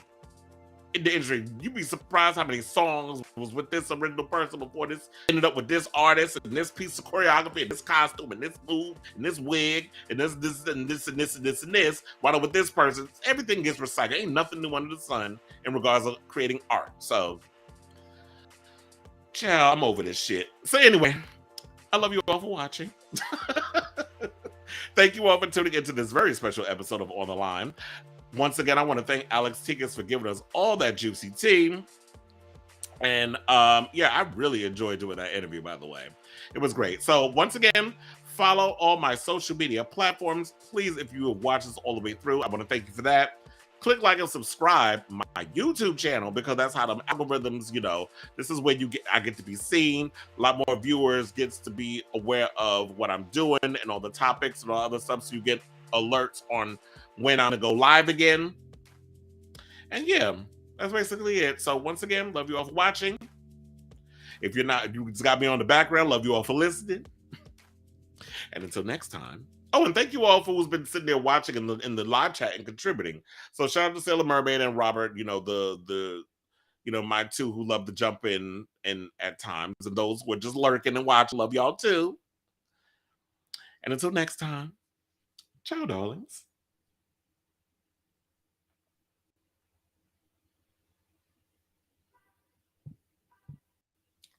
in the industry. You'd be surprised how many songs was with this original person before this ended up with this artist and this piece of choreography and this costume and this move and this wig and this and this and this and this and this. While with this person, everything gets recycled. Ain't nothing new under the sun in regards to creating art. So, child, I'm over this shit. So anyway, I love you all for watching. Thank you all for tuning into this very special episode of On the Line. Once again, I want to thank Alex Tikas for giving us all that juicy tea. And yeah, I really enjoyed doing that interview, by the way. It was great. So once again, follow all my social media platforms. Please, if you have watched this all the way through, I want to thank you for that. Click like and subscribe my YouTube channel because that's how the algorithms, this is where I get to be seen. A lot more viewers gets to be aware of what I'm doing and all the topics and all other stuff. So you get alerts on when I'm gonna go live again. And yeah, that's basically it. So once again, love you all for watching. If you just got me on the background, love you all for listening. And until next time. Oh, and thank you all for who's been sitting there watching in the live chat and contributing. So shout out to Sailor Mermaid and Robert, my two who love to jump in and at times, and those who are just lurking and watch. Love y'all too. And until next time, ciao, darlings.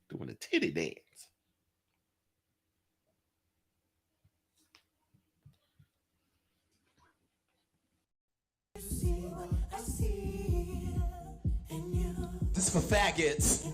Doing a titty dance. This is for faggots.